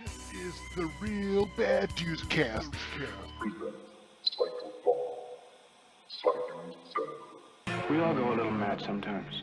Is the real bad juice cast. Psycho-a-thon. Psycho-a-thon. We all go a little mad sometimes.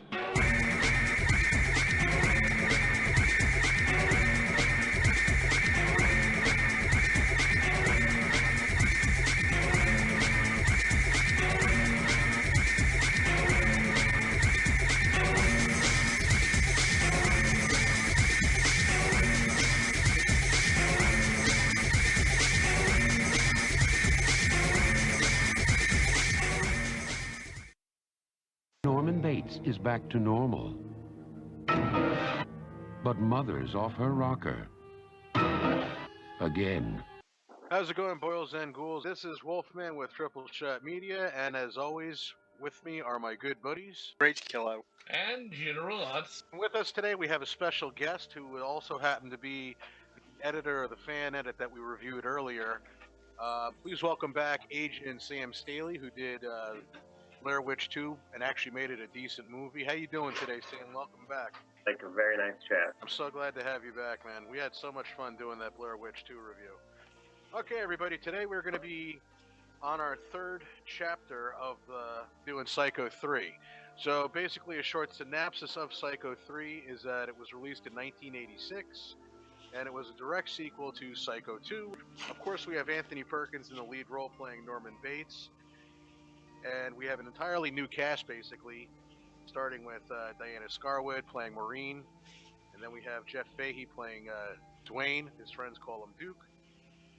Norman Bates is back to normal. But Mother's off her rocker. Again. How's it going, boils and ghouls? This is Wolfman with Triple Shot Media, and as always, with me are my good buddies. Rage Killer. And General Utz. With us today, we have a special guest who will also happen to be the editor of the fan edit that we reviewed earlier. Please welcome back Agent Sam Staley, who did Blair Witch 2 and actually made it a decent movie. How you doing today, Sam? Welcome back. Like a very nice chat. I'm so glad to have you back, man. We had so much fun doing that Blair Witch 2 review. Okay, everybody, today we're going to be on our third chapter of doing Psycho 3. So basically a short synopsis of Psycho 3 is that it was released in 1986, and it was a direct sequel to Psycho 2. Of course, we have Anthony Perkins in the lead role playing Norman Bates, and we have an entirely new cast, basically, starting with Diana Scarwood playing Maureen, and then we have Jeff Fahey playing Dwayne, his friends call him Duke,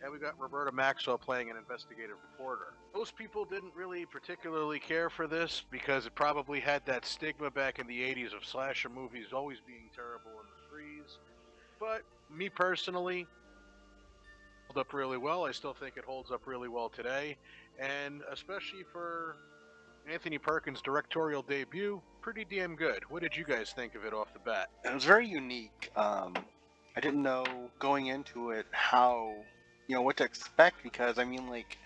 and we got Roberta Maxwell playing an investigative reporter. Most people didn't really particularly care for this because it probably had that stigma back in the 80s of slasher movies always being terrible in the threes. But me personally, held up really well. I still think it holds up really well today, and especially for Anthony Perkins' directorial debut, pretty damn good. What did you guys think of it off the bat? It was very unique. I didn't know going into it how, what to expect, because I mean, like,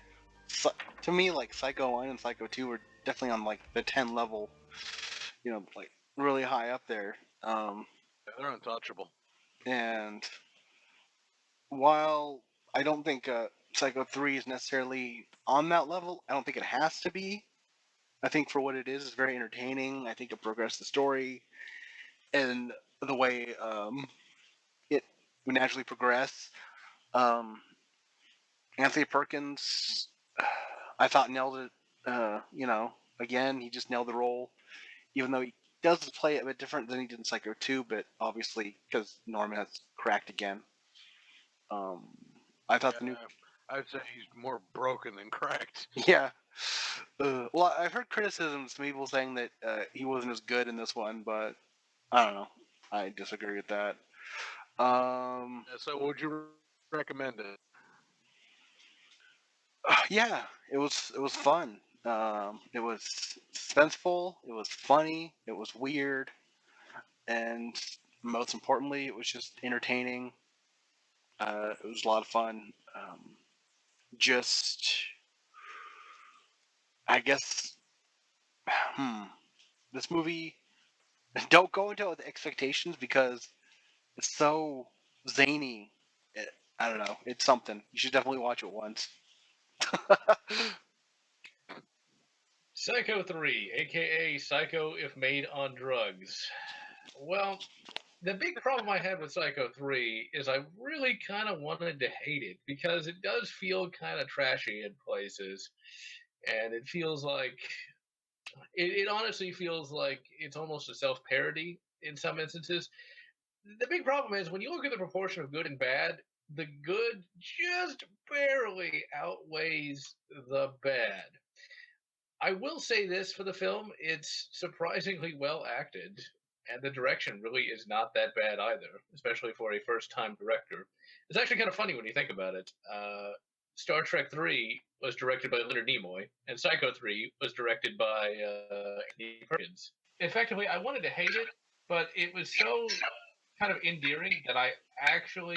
to me, like Psycho 1 and Psycho 2 were definitely on like the 10 level, like really high up there. They're untouchable. And while I don't think Psycho 3 is necessarily on that level, I don't think it has to be. I think for what it is, it's very entertaining. I think it progressed the story and the way it would naturally progress. Anthony Perkins, I thought nailed it. Again, he just nailed the role, even though he does play it a bit different than he did in Psycho 2, but obviously because Norman has cracked again. I thought the new. I'd say he's more broken than cracked. Yeah. Well, I've heard criticisms from people saying that he wasn't as good in this one, but I don't know. I disagree with that. So, would you recommend it? Yeah, it was fun. It was suspenseful. It was funny. It was weird, and most importantly, it was just entertaining. It was a lot of fun. Just, I guess, this movie. Don't go into it with expectations because it's so zany. I don't know. It's something. You should definitely watch it once. Psycho 3, aka Psycho if made on drugs. Well, the big problem I had with Psycho 3 is I really kind of wanted to hate it because it does feel kind of trashy in places. And it feels like, it honestly feels like it's almost a self parody in some instances. The big problem is when you look at the proportion of good and bad, the good just barely outweighs the bad. I will say this for the film, it's surprisingly well acted, and the direction really is not that bad either, especially for a first time director. It's actually kind of funny when you think about it. Star Trek 3 was directed by Leonard Nimoy, and Psycho 3 was directed by Anthony Perkins. Effectively, I wanted to hate it, but it was so kind of endearing that I actually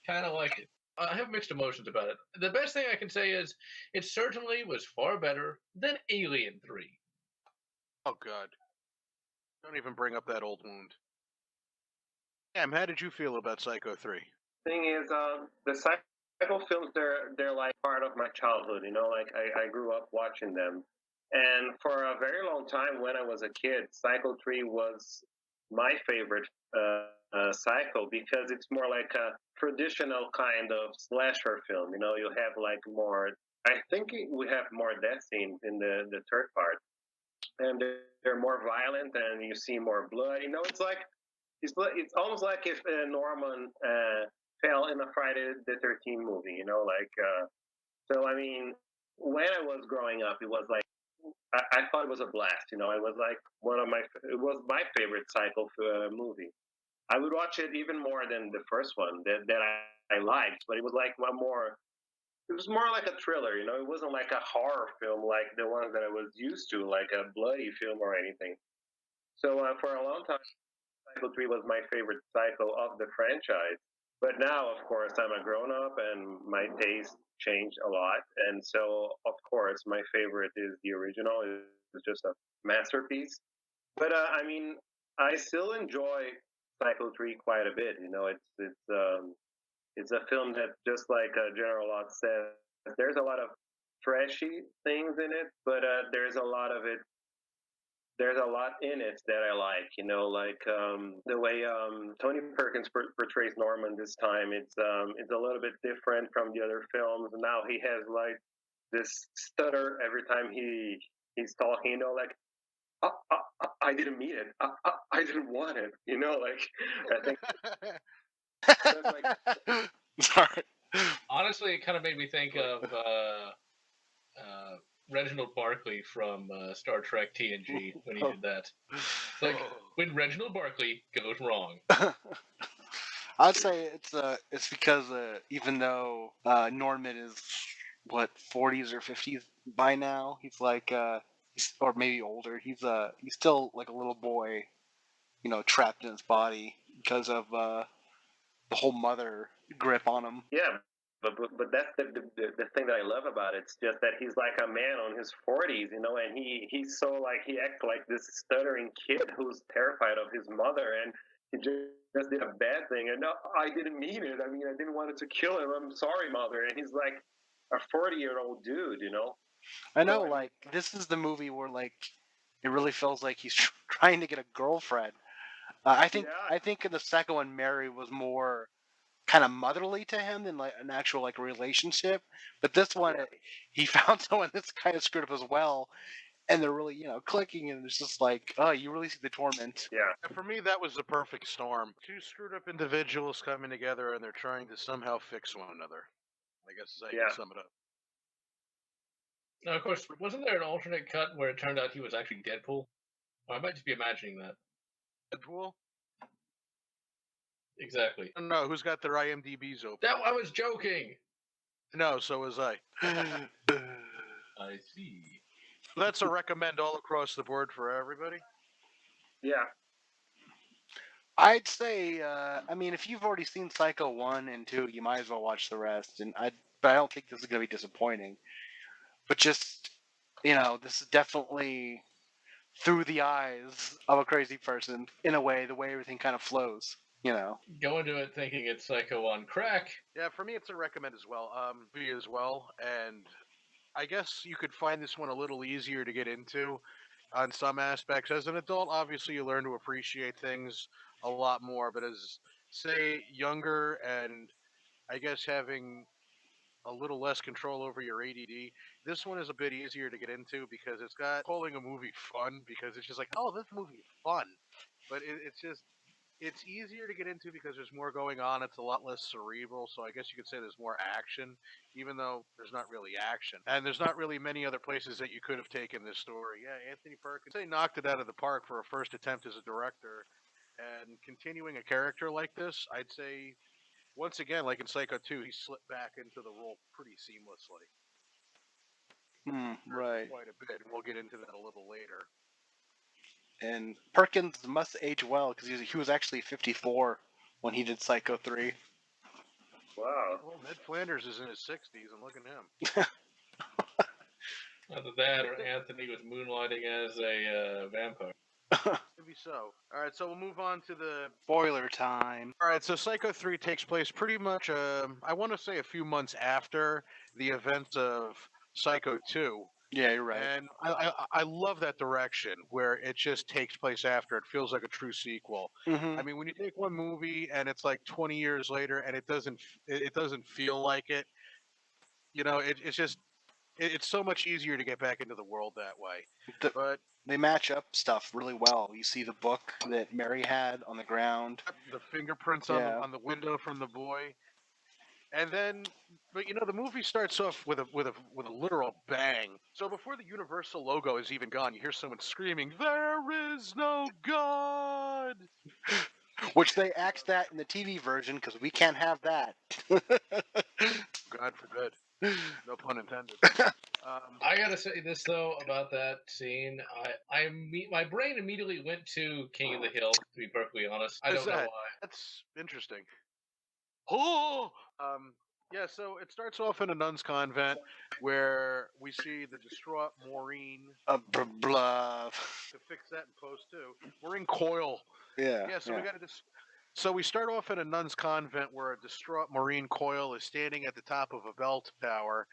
kind of liked it. I have mixed emotions about it. The best thing I can say is it certainly was far better than Alien 3. Oh, God. Don't even bring up that old wound. Sam, how did you feel about Psycho 3? thing is, the Psycho films, they're like part of my childhood. You know, like I grew up watching them, and for a very long time when I was a kid, Psycho 3 was my favorite Psycho because it's more like a traditional kind of slasher film. You know, you have like more. I think we have more death scenes in the third part, and they're more violent, and you see more blood. You know, it's almost like if Norman fell in a Friday the 13th movie. You know, like so. I mean, when I was growing up, it was like I thought it was a blast. You know, it was like it was my favorite Psycho movie. I would watch it even more than the first one that I liked, but it was like one more. It was more like a thriller, you know. It wasn't like a horror film like the ones that I was used to, like a bloody film or anything. So for a long time, Psycho 3 was my favorite Psycho of the franchise. But now, of course, I'm a grown up and my taste changed a lot. And so, of course, my favorite is the original. It's just a masterpiece. But I mean, I still enjoy Psycho 3 quite a bit. You know, it's a film that, just like General Lott said, there's a lot of trashy things in it, but there's a lot in it that I like. You know, like the way Tony Perkins portrays Norman this time. It's a little bit different from the other films. Now he has like this stutter every time he's talking. You know, like I didn't mean it. I didn't want it. You know, like I think that's like Sorry. Honestly, it kind of made me think of Reginald Barkley from Star Trek TNG when he did that. It's like when Reginald Barkley goes wrong. I'd say it's because even though Norman is what 40s or 50s by now, he's like or maybe older. He's still like a little boy, you know, trapped in his body because of the whole mother grip on him. yeah, but that's the thing that I love about it. It's just that he's like a man on his 40s, you know, and he's so like he acts like this stuttering kid who's terrified of his mother, and he just did a bad thing. And no, I didn't mean it. I mean, I didn't want it to kill him. I'm sorry, mother. And he's like a 40-year-old dude, you know. I know, So I mean, like this is the movie where like it really feels like he's trying to get a girlfriend. yeah, I think in the second one, Mary was more kind of motherly to him than like an actual like relationship. But this one, yeah, he found someone that's kind of screwed up as well, and they're really clicking, and it's just like, oh, you really see the torment. yeah. For me, that was the perfect storm. Two screwed up individuals coming together and they're trying to somehow fix one another. I guess is how you Yeah. can sum it up. Now, of course, wasn't there an alternate cut where it turned out he was actually Deadpool? Or I might just be imagining that. Deadpool? Exactly. I don't know. Who's got their IMDb's open? That I was joking. No, so was I. I see. That's a recommend all across the board for everybody. Yeah. I'd say, I mean, if you've already seen Psycho 1 and 2, you might as well watch the rest. But I don't think this is going to be disappointing. But just, this is definitely through the eyes of a crazy person in a way, the way everything kind of flows, Go into it thinking it's Psycho on crack. Yeah, for me it's a recommend as well. Me as well, and I guess you could find this one a little easier to get into on some aspects. As an adult, obviously you learn to appreciate things a lot more, but as say younger and I guess having a little less control over your ADD, this one is a bit easier to get into because it's got calling a movie fun because it's just like, oh, this movie is fun, but it's easier to get into because there's more going on. It's a lot less cerebral, so I guess you could say there's more action, even though there's not really action. And there's not really many other places that you could have taken this story. Yeah, Anthony Perkins, they knocked it out of the park for a first attempt as a director. And continuing a character like this, I'd say, once again, like in Psycho 2, he slipped back into the role pretty seamlessly. right. Quite a bit, and we'll get into that a little later. And Perkins must age well because he was actually 54 when he did Psycho 3. Wow. Well, Ned Flanders is in his 60s, and look at him. Either that or Anthony was moonlighting as a vampire. Maybe so. All right, so we'll move on to the. Spoiler time. All right, so Psycho 3 takes place pretty much, I want to say a few months after the events of Psycho 2. Yeah, you're right. And I love that direction where it just takes place after. It feels like a true sequel. Hmm. I mean, when you take one movie and it's like 20 years later and it doesn't feel like it, it's just it's so much easier to get back into the world that way. The, But they match up stuff really well. You see the book that Mary had on the ground. the fingerprints Yeah. on the window from the boy, and then but the movie starts off with a literal bang. So before the Universal logo is even gone, you hear someone screaming, "There is no God!" Which they axed that in the TV version because we can't have that. God forbid. No pun intended. I gotta say this though about that scene. My brain immediately went to King of the Hill. To be perfectly honest, I don't know why. That's interesting. Oh, yeah. So it starts off in a nun's convent where we see the distraught Maureen. Blah. To fix that in post too, Maureen Coyle. Yeah. Yeah. So we got to just. So we start off in a nun's convent where a distraught Maureen Coyle is standing at the top of a bell tower,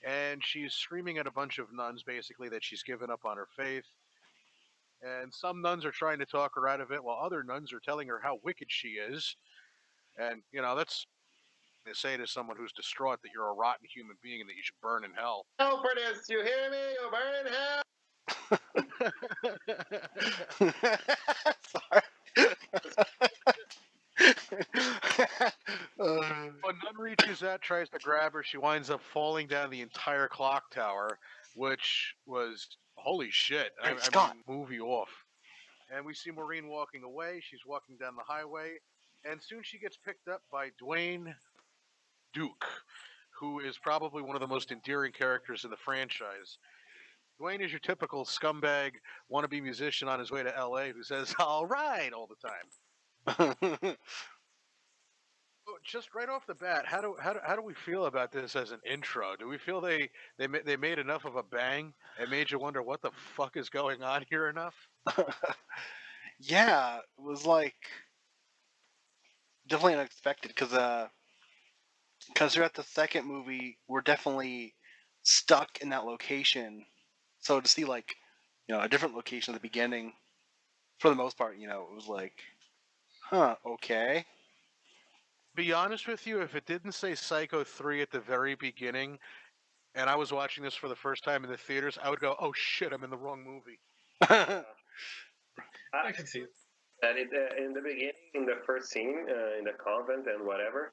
and she's screaming at a bunch of nuns basically that she's given up on her faith. And some nuns are trying to talk her out of it, while other nuns are telling her how wicked she is. And that's to say to someone who's distraught that you're a rotten human being and that you should burn in hell. Hell for this, you hear me? You burn in hell. When Nun reaches out, tries to grab her, she winds up falling down the entire clock tower, which was holy shit. I mean, movie off. And we see Maureen walking away. She's walking down the highway, and soon she gets picked up by Dwayne Duke, who is probably one of the most endearing characters in the franchise. Dwayne is your typical scumbag wannabe musician on his way to LA who says "all right" all the time. Just right off the bat, how do we feel about this as an intro? Do we feel they made enough of a bang and made you wonder what the fuck is going on here enough? Yeah, it was like definitely unexpected because throughout the second movie we're definitely stuck in that location. So to see like a different location at the beginning, for the most part, it was like, huh, okay. Be honest with you, if it didn't say Psycho 3 at the very beginning, and I was watching this for the first time in the theaters, I would go, "Oh shit, I'm in the wrong movie." I can see it. And in the beginning, in the first scene, in the convent and whatever,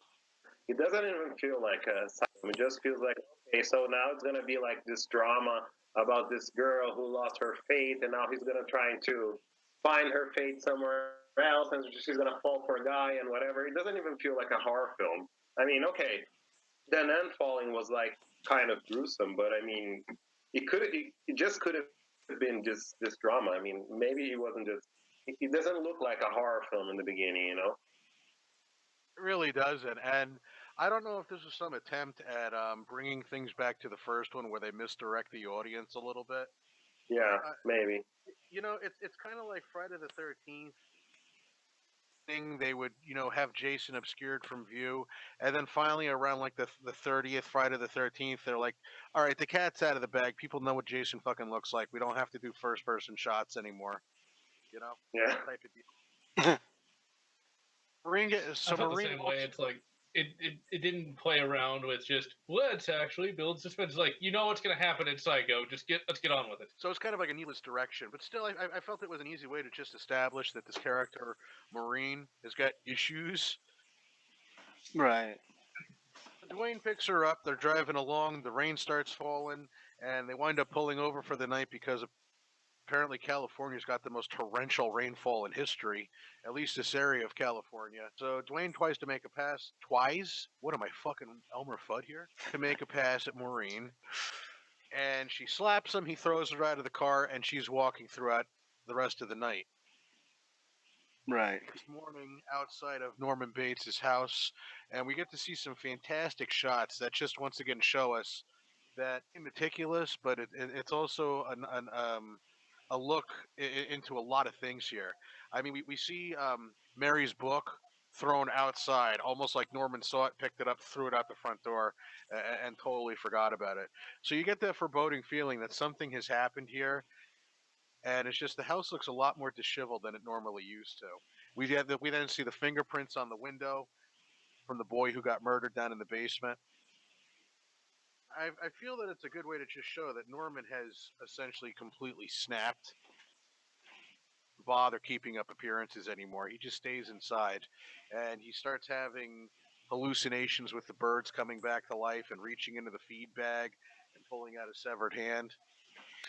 it doesn't even feel like a Psycho. It just feels like, okay, so now it's gonna be like this drama about this girl who lost her faith, and now he's gonna try to find her faith somewhere else, and she's gonna fall for a guy and whatever. It doesn't even feel like a horror film. I mean, okay, the nun falling was like kind of gruesome, but I mean, it just could have been just this drama. I mean, maybe it wasn't just. It doesn't look like a horror film in the beginning, you know. It really doesn't, and I don't know if this was some attempt at bringing things back to the first one where they misdirect the audience a little bit. Yeah, maybe. It's kind of like Friday the 13th thing. They would have Jason obscured from view, and then finally around like the 30th Friday the 13th, they're like, "All right, the cat's out of the bag. People know what Jason fucking looks like. We don't have to do first person shots anymore." Yeah. That type of deal. Marine, I felt the same way. It's like it didn't play around with just let's actually build suspense. It's like what's gonna happen in Psycho. Let's get on with it. So it's kind of like a needless direction, but still, I felt it was an easy way to just establish that this character Marine has got issues. Right. Dwayne picks her up. They're driving along. The rain starts falling, and they wind up pulling over for the night because apparently California's got the most torrential rainfall in history, at least this area of California. So Dwayne tries to make a pass. Twice? What am I, fucking Elmer Fudd here? To make a pass at Maureen. And she slaps him. He throws her out of the car, and she's walking throughout the rest of the night. Right. This morning, outside of Norman Bates' house, and we get to see some fantastic shots that just once again show us that meticulous, but it's also a look into a lot of things here. I mean, we see Mary's book thrown outside, almost like Norman saw it, picked it up, threw it out the front door, and totally forgot about it. So you get that foreboding feeling that something has happened here, and it's just the house looks a lot more disheveled than it normally used to. We then see the fingerprints on the window from the boy who got murdered down in the basement. I feel that it's a good way to just show that Norman has essentially completely snapped. Bother keeping up appearances anymore. He just stays inside, and he starts having hallucinations with the birds coming back to life and reaching into the feed bag and pulling out a severed hand.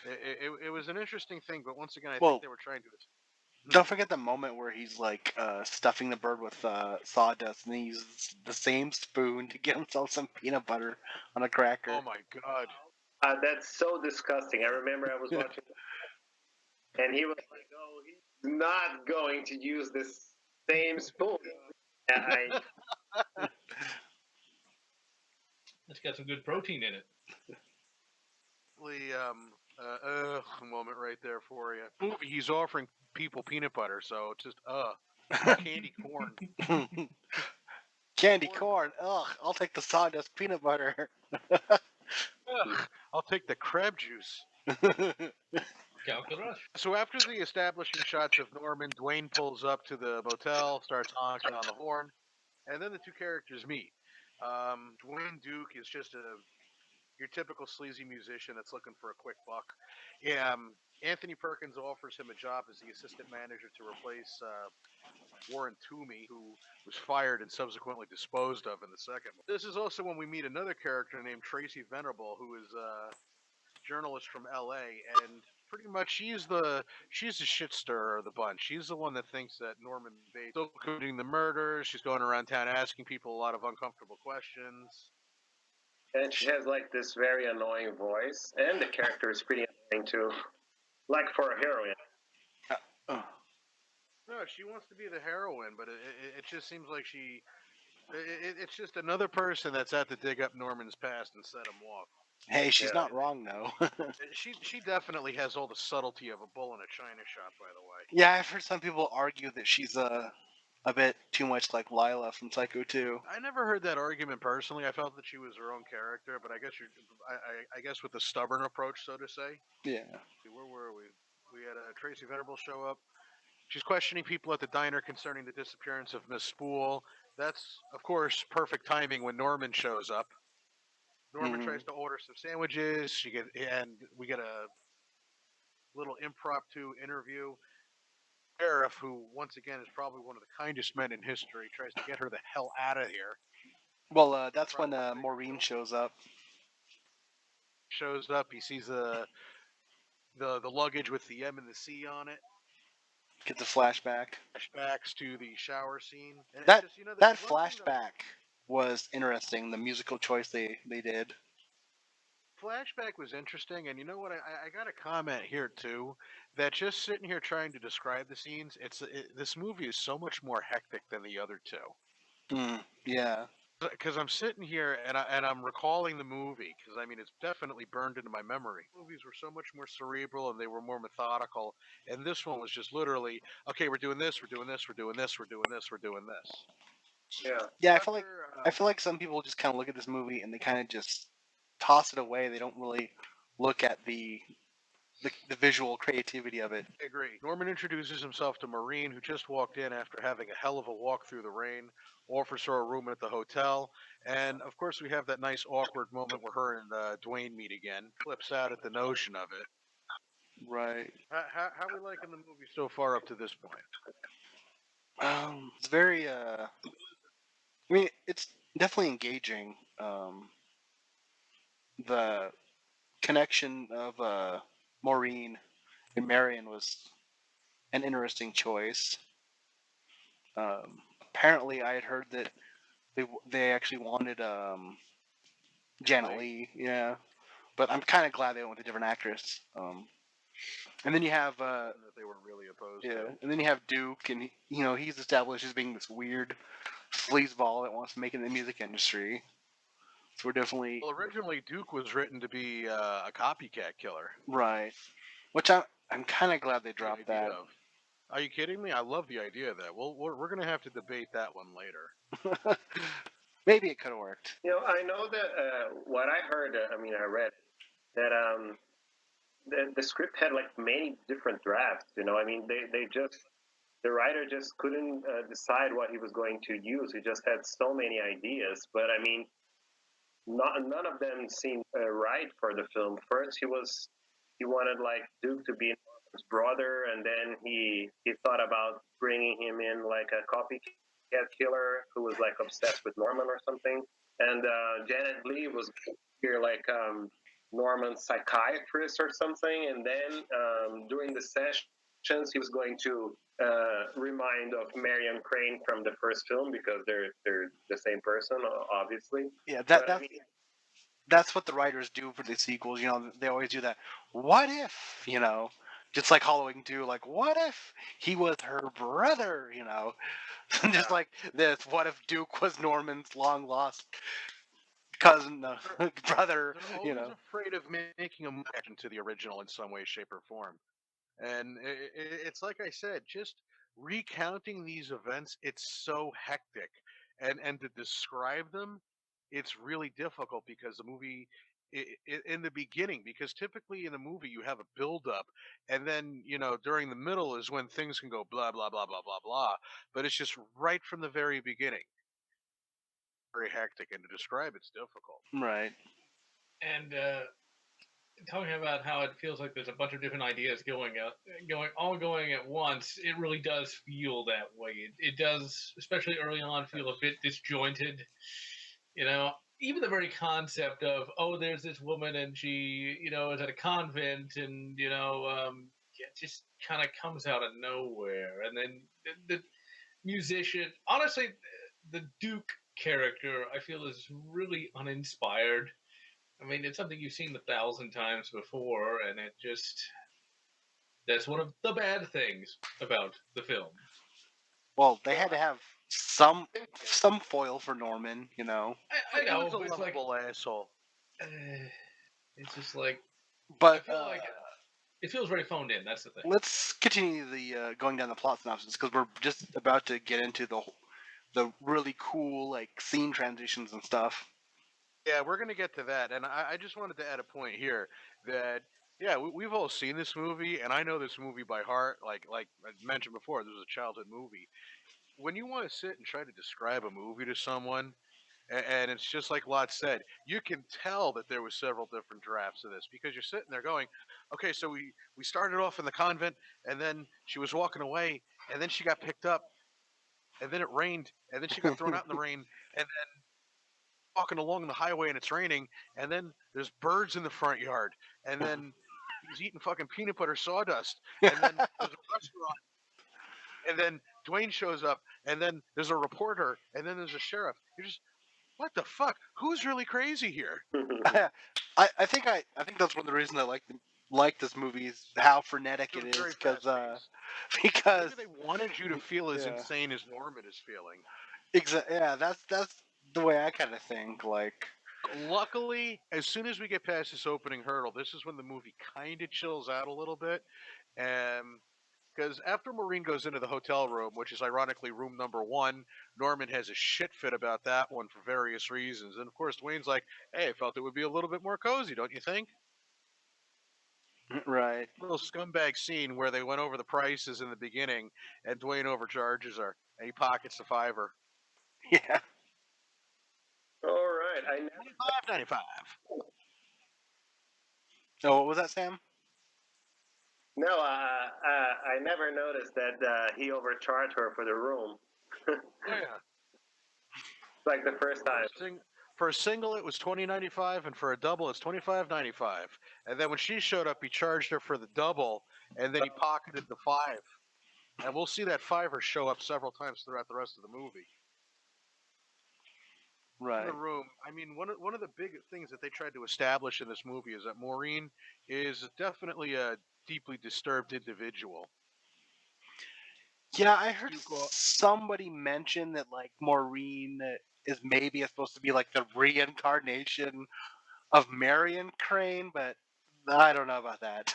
It was an interesting thing, but once again, I Well, think they were trying to. don't forget the moment where he's like stuffing the bird with sawdust, and he uses the same spoon to get himself some peanut butter on a cracker. Oh my god! That's so disgusting. I remember I was watching, and he was like, "Oh, he's not going to use this same spoon." I It's got some good protein in it. A moment right there for you. Movie, he's offering people peanut butter, so it's just candy corn. Candy corn. Ugh, I'll take the sawdust peanut butter. Ugh, I'll take the crab juice. Calculus. So after the establishing shots of Norman, Dwayne pulls up to the motel, starts honking on the horn, and then the two characters meet. Dwayne Duke is just your typical sleazy musician that's looking for a quick buck. Anthony Perkins offers him a job as the assistant manager to replace Warren Toomey, who was fired and subsequently disposed of in the second one. This is also when we meet another character named Tracy Venerable, who is a journalist from L.A. and pretty much she's the shit stirrer of the bunch. She's the one that thinks that Norman Bates is still committing the murders. She's going around town asking people a lot of uncomfortable questions. and she has like this very annoying voice, and the character is pretty annoying too, like for a heroine. No, she wants to be the heroine, but it just seems like it's just another person that's out to dig up Norman's past and set him off. Hey, she's Yeah. not wrong though. She definitely has all the subtlety of a bull in a china shop, by the way. Yeah, I've heard some people argue that she's a bit too much like Lila from Psycho 2. I never heard that argument personally. I felt that she was her own character, but I guess with the stubborn approach, so to say. Yeah. Where were we? We had Tracy Venable show up. She's questioning people at the diner concerning the disappearance of Miss Spool. That's, of course, perfect timing when Norman shows up. Norman Mhm. tries to order some sandwiches. And we get a little impromptu interview. Sheriff, who once again is probably one of the kindest men in history, tries to get her the hell out of here. Well, that's when Maureen shows up. Shows up. He sees the luggage with the M and the C on it. Gets a flashback. Flashbacks to the shower scene. And That it's just, that flashback was interesting. The musical choice they did. Flashback was interesting, and you know what? I got a comment here too. That just sitting here trying to describe the scenes, this movie is so much more hectic than the other two. Yeah. Because I'm sitting here and I'm recalling the movie because I mean it's definitely burned into my memory. Movies were so much more cerebral and they were more methodical, and this one was just literally okay. We're doing this. We're doing this. We're doing this. We're doing this. We're doing this. Yeah. Yeah, I feel like some people just kind of look at this movie and they kind of just toss it away. They don't really look at the visual creativity of it. I agree. Norman introduces himself to Maureen, who just walked in after having a hell of a walk through the rain, offers her a room at the hotel, and of course we have that nice awkward moment where her and Dwayne meet again. Flips out at the notion of it. Right. How we liking the movie so far up to this point? It's very I mean, it's definitely engaging. The connection of Maureen and Marion was an interesting choice. Apparently, I had heard that they actually wanted Janet Leigh, yeah, but I'm kind of glad they went with a different actress. And then you have that they were really opposed. yeah, to. and then you have Duke, and he's established as being this weird sleazeball that wants to make it in the music industry. So we're definitely Well, originally Duke was written to be a copycat killer. right, which I'm kind of glad they The dropped idea that. of. Are you kidding me? I love the idea of that. We're going to have to debate that one later. Maybe it could have worked. I know that what I heard. I read that the script had like many different drafts. They just the writer just couldn't decide what he was going to use. He just had so many ideas, but none of them seemed right for the film. First, he wanted like Duke to be Norman's brother, and then he thought about bringing him in like a copycat killer who was like obsessed with Norman or something. And Janet Leigh was here like Norman's psychiatrist or something. And then during the sessions, he was going to remind of Marion Crane from the first film because they're the same person, obviously. Yeah, But I mean, that's what the writers do for the sequels. They always do that. What if, just like Halloween 2, like, what if he was her brother, just like this. What if Duke was Norman's long lost cousin, brother, They're always afraid of making a connection to the original in some way, shape, or form. And it's like I said, just recounting these events, it's so hectic, and to describe them, it's really difficult because the movie, in the beginning, because typically in a movie you have a build up, and then during the middle is when things can go blah blah blah blah blah blah, but it's just right from the very beginning, very hectic, and to describe it's difficult. right? And talking about how it feels like there's a bunch of different ideas going at once. It really does feel that way. It does, especially early on, feel a bit disjointed. You know, even the very concept of, oh, there's this woman and she is at a convent, and it just kind of comes out of nowhere. And then the musician, honestly, the Duke character I feel is really uninspired. I mean, it's something you've seen 1,000 times before, and that's one of the bad things about the film. Well, they had to have some foil for Norman, I He know, was a but it's like, lovable asshole. uh, it's just like, I But feel like it feels very phoned in. That's the thing. let's continue the going down the plot synopsis because we're just about to get into the really cool like scene transitions and stuff. Yeah, we're gonna get to that, and I just wanted to add a point here that yeah, we've all seen this movie, and I know this movie by heart. Like I mentioned before, this was a childhood movie. When you want to sit and try to describe a movie to someone, and it's just like Lot said, you can tell that there was several different drafts of this because you're sitting there going, okay, so we started off in the convent, and then she was walking away, and then she got picked up, and then it rained, and then she got thrown out in the rain, and walking along the highway and it's raining, and then there's birds in the front yard, and then he's eating fucking peanut butter sawdust, and then there's a restaurant, and then Dwayne shows up, and then there's a reporter, and then there's a sheriff. You're just, what the fuck? Who's really crazy here? I think that's one of the reasons I like this movie is how frenetic It it was is very fast paced. because Maybe they wanted you to feel as yeah, insane as Norman is feeling. yeah, that's the way I kind of think. Like, Luckily, as soon as we get past this opening hurdle, this is when the movie kind of chills out a little bit. And because after Maureen goes into the hotel room, which is ironically room number one, Norman has a shit fit about that one for various reasons. And of course, Dwayne's like, hey, I felt it would be a little bit more cozy, don't you think? right? Little scumbag scene where they went over the prices in the beginning and Dwayne overcharges her and he pockets the fiver. Yeah. all right, I never 95. Oh, what was that, Sam? no, I never noticed that he overcharged her for the room. Oh yeah. Like the first For time. a, for a single, it was $20.95, and for a double, it's $25.95. And then when she showed up, he charged her for the double, and then he pocketed the five. And we'll see that fiver show up several times throughout the rest of the movie. In Right. the room, I mean, one of the big things that they tried to establish in this movie is that Maureen is definitely a deeply disturbed individual. Yeah, I heard Duke, somebody mention that like Maureen is maybe supposed to be like the reincarnation of Marion Crane, but I don't know about that.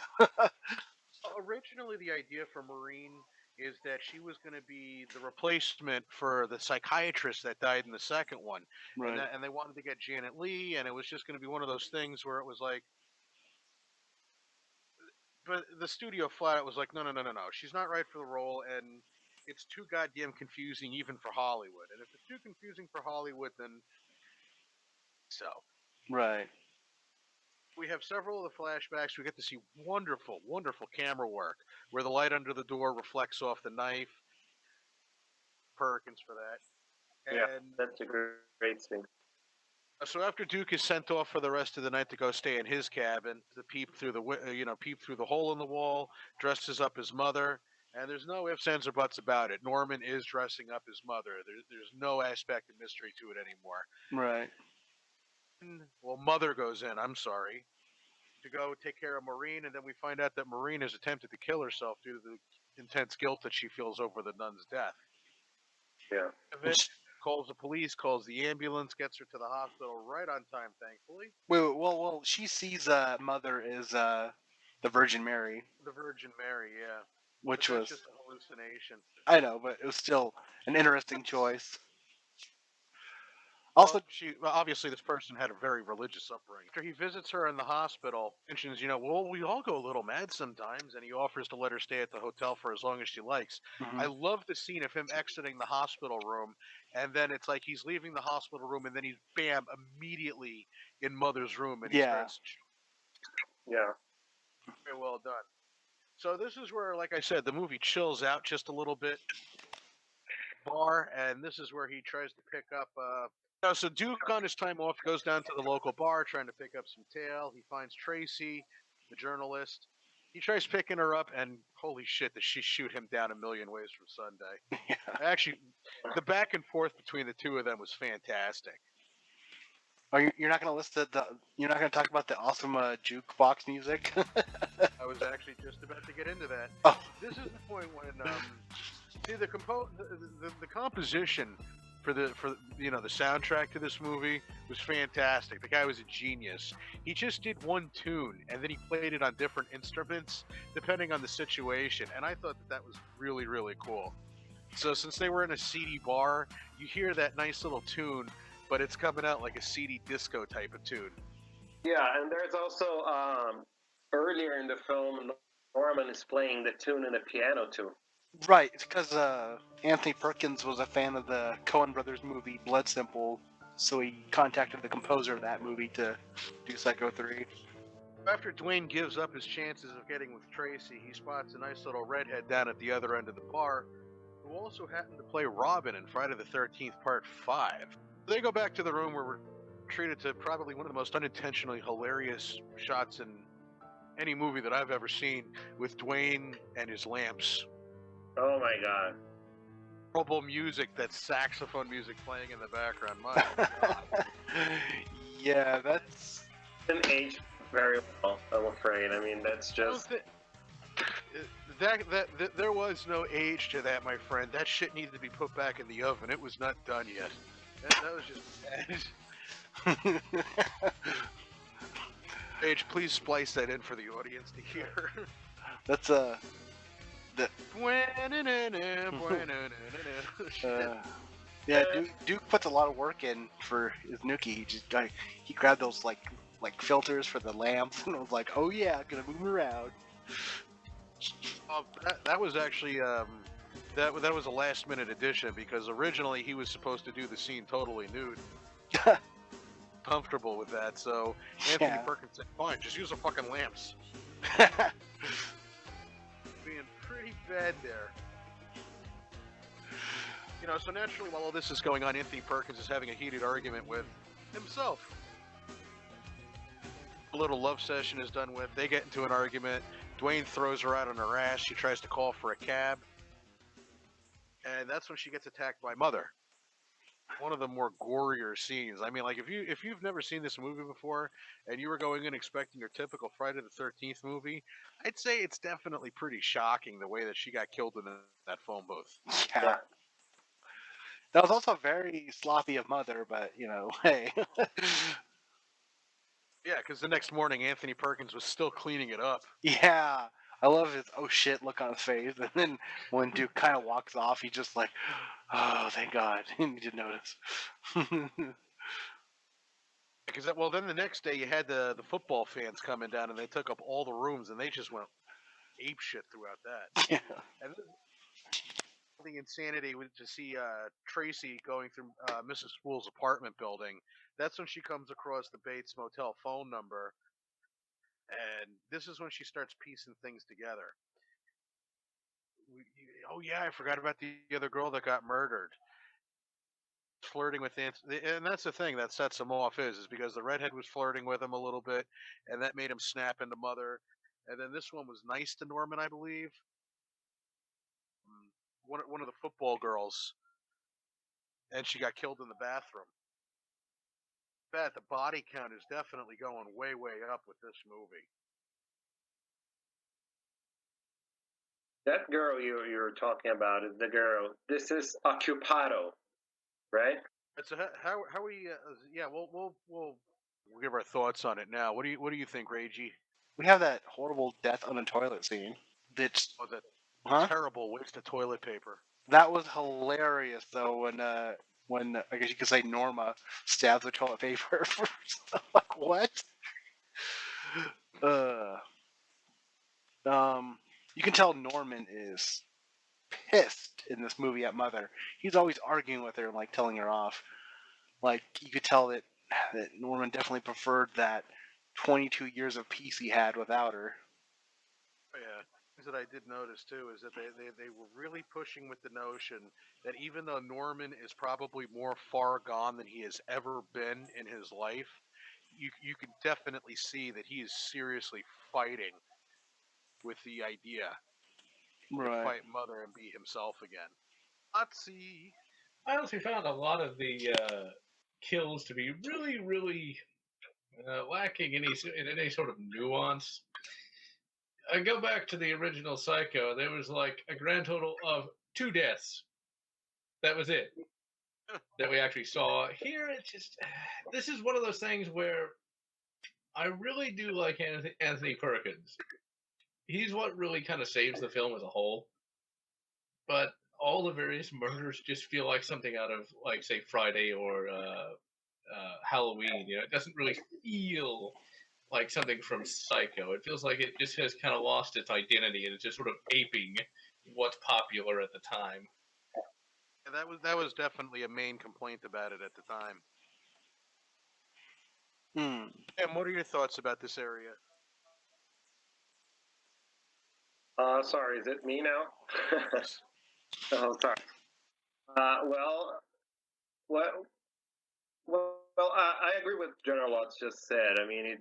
Originally, the idea for Maureen is that she was going to be the replacement for the psychiatrist that died in the second one, Right. and they wanted to get Janet Leigh, and it was just going to be one of those things where it was like, but the studio flat out was like, no, no, no, no, no, she's not right for the role, and it's too goddamn confusing even for Hollywood, and if it's too confusing for Hollywood, then so. Right. We have several of the flashbacks. We get to see wonderful, wonderful camera work where the light under the door reflects off the knife. Perkins for that. Yeah, And that's a great scene. so after Duke is sent off for the rest of the night to go stay in his cabin, to peep through peep through the hole in the wall, dresses up his mother, and there's no ifs, ands, or buts about it. Norman is dressing up his mother. There's no aspect of mystery to it anymore. Right. Well, Mother goes in. I'm sorry. To go take care of Maureen, and then we find out that Maureen has attempted to kill herself due to the intense guilt that she feels over the nun's death. Yeah. Calls the police, calls the ambulance, gets her to the hospital right on time, thankfully. Well, she sees Mother is the Virgin Mary, The Virgin Mary, yeah. which But was that's just a hallucination. I know, but it was still an interesting choice. Also, Obviously this person had a very religious upbringing. After he visits her in the hospital, mentions, well, we all go a little mad sometimes, and he offers to let her stay at the hotel for as long as she likes. mhm. I love the scene of him exiting the hospital room, and then it's like he's leaving the hospital room, and then he's bam immediately in Mother's room, and he Yeah. starts. Yeah. Very well done. So this is where, like I said, the movie chills out just a little bit. Bar, and this is where he tries to pick up. So Duke on his time off goes down to the local bar trying to pick up some tail. He finds Tracy, the journalist. He tries picking her up, and holy shit, does she shoot him down a million ways from Sunday. Yeah. Actually, the back and forth between the two of them was fantastic. Oh, you're not gonna list you're not gonna talk about the awesome jukebox music. I was actually just about to get into that. Oh. This is the point when see the composition for the soundtrack to this movie was fantastic. The guy was a genius. He just did one tune and then he played it on different instruments depending on the situation, and I thought that was really, really cool. So since they were in a seedy bar, you hear that nice little tune, but it's coming out like a seedy disco type of tune. Yeah, and there's also earlier in the film, Norman is playing the tune in the piano too. Right, it's because Anthony Perkins was a fan of the Coen Brothers movie Blood Simple, so he contacted the composer of that movie to do Psycho 3. After Dwayne gives up his chances of getting with Tracy, he spots a nice little redhead down at the other end of the bar, who also happened to play Robin in Friday the 13th Part 5. They go back to the room where we're treated to probably one of the most unintentionally hilarious shots in any movie that I've ever seen, with Dwayne and his lamps. Oh my god. Horrible music, that saxophone music playing in the background. My god. Yeah, that's... Didn't age very well, I'm afraid. I mean, that's just... There was no age to that, my friend. That shit needed to be put back in the oven. It was not done yet. That was just bad. Paige, please splice that in for the audience to hear. That's yeah, Duke puts a lot of work in for his nookie. He grabbed those like filters for the lamps, and I was like, oh yeah, gonna move them around. That was actually that was a last minute addition, because originally he was supposed to do the scene totally nude. Comfortable with that, so Anthony Perkins said, fine, just use the fucking lamps. Being pretty bad there. So naturally, while all this is going on, Anthony Perkins is having a heated argument with himself. A little love session is done with. They get into an argument. Dwayne throws her out on her ass. She tries to call for a cab. And that's when she gets attacked by Mother. One of the more gorier scenes. I mean, like, if you've never seen this movie before and you were going in expecting your typical Friday the 13th movie, I'd say it's definitely pretty shocking the way that she got killed in that phone booth. Yeah. That was also very sloppy of Mother, but hey. Yeah, because the next morning Anthony Perkins was still cleaning it up. Yeah. I love his oh shit look on his face, and then when Duke kind of walks off, he just like, oh thank God, he didn't notice. Because then the next day you had the football fans coming down and they took up all the rooms and they just went ape shit throughout that. Yeah. And then the insanity was to see Tracy going through Mrs. Spool's apartment building. That's when she comes across the Bates Motel phone number, and this is when she starts piecing things together. Oh yeah, I forgot about the other girl that got murdered. Flirting with Anthony, and that's the thing that sets him off is because the redhead was flirting with him a little bit, and that made him snap into Mother. And then this one was nice to Norman, I believe. One of the football girls, and she got killed in the bathroom. But the body count is definitely going way, way up with this movie. That girl you're talking about is the girl. This is Occupado, right? So how we yeah we'll give our thoughts on it now. What do you think, Reiji? We have that horrible death on a toilet scene. That's Oh, that huh? terrible waste of toilet paper. That was hilarious though when I guess you could say Norma stabs the toilet paper. Like what? Uh, you can tell Norman is pissed in this movie at Mother. He's always arguing with her and like telling her off. Like you could tell that Norman definitely preferred that 22 years of peace he had without her. Yeah. Things that I did notice too is that they were really pushing with the notion that even though Norman is probably more far gone than he has ever been in his life, you can definitely see that he is seriously fighting with the idea to Right. fight Mother and be himself again. Let's see. I honestly found a lot of the kills to be really, really lacking in any sort of nuance. I go back to the original Psycho. There was like a grand total of 2 deaths. That was it that we actually saw. Here, it's just this is one of those things where I really do like Anthony Perkins. He's what really kind of saves the film as a whole. But all the various murders just feel like something out of, like, say, Friday or Halloween. You know, it doesn't really feel like something from Psycho. It feels like it just has kind of lost its identity and it's just sort of aping what's popular at the time. And that was definitely a main complaint about it at the time. And what are your thoughts about this area? Sorry, is it me now? Yes. Oh, sorry. Well, well, I agree with General Lutz just said. I mean, it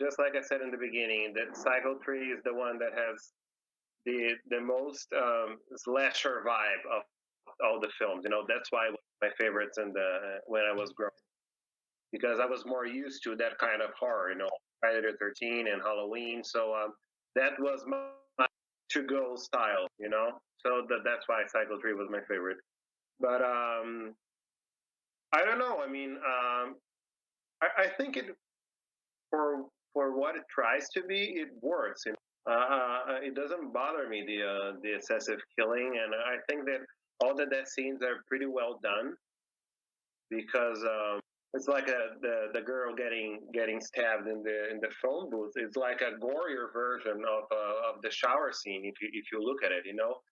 just like I said in the beginning, that Cycle 3 is the one that has the most slasher vibe of all the films. You know, that's why it was my favorites in the when I was growing, because I was more used to that kind of horror. You know, Friday the 13th and Halloween. So that was my to-go style. You know, so that's why Cycle 3 was my favorite. But I don't know. I mean, I think it for what it tries to be, it works. You know? It doesn't bother me the excessive killing, and I think that all the death scenes are pretty well done because it's like the girl getting stabbed in the phone booth. It's like a gorier version of the shower scene if you look at it, you know.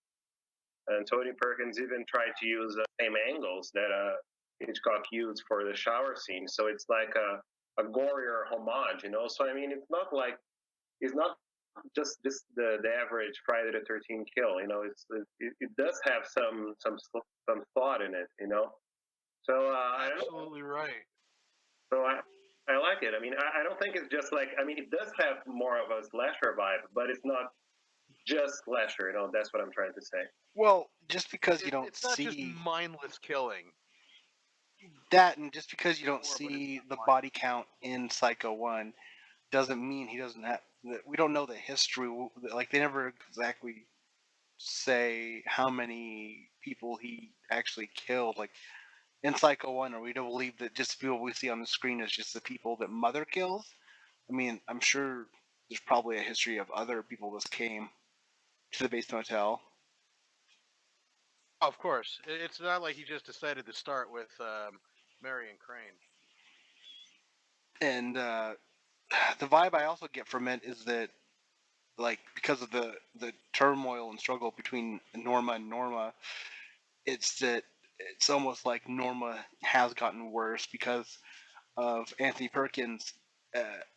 And Tony Perkins even tried to use the same angles that Hitchcock used for the shower scene. So it's like a gorier homage, you know. So I mean, it's not just the average Friday the 13th kill, you know. It does have some thought in it, you know. So I don't know. Absolutely right. So I like it. I mean, I don't think it's just like, I mean, it does have more of a slasher vibe, but it's not just slasher, you know. That's what I'm trying to say. Well, just because you don't It's not just see mindless killing. that, and just because you don't More, but see it's the mindless. body count in Psycho 1, doesn't mean he doesn't have. We don't know the history. Like they never exactly say how many people he actually killed. Like in Psycho 1, are we to believe that just the people we see on the screen is just the people that Mother kills? I mean, I'm sure there's probably a history of other people that came to the base motel. Of course, it's not like he just decided to start with Marion Crane. And the vibe I also get from it is that, like, because of the turmoil and struggle between Norma and Norma, it's that it's almost like Norma has gotten worse because of Anthony Perkins'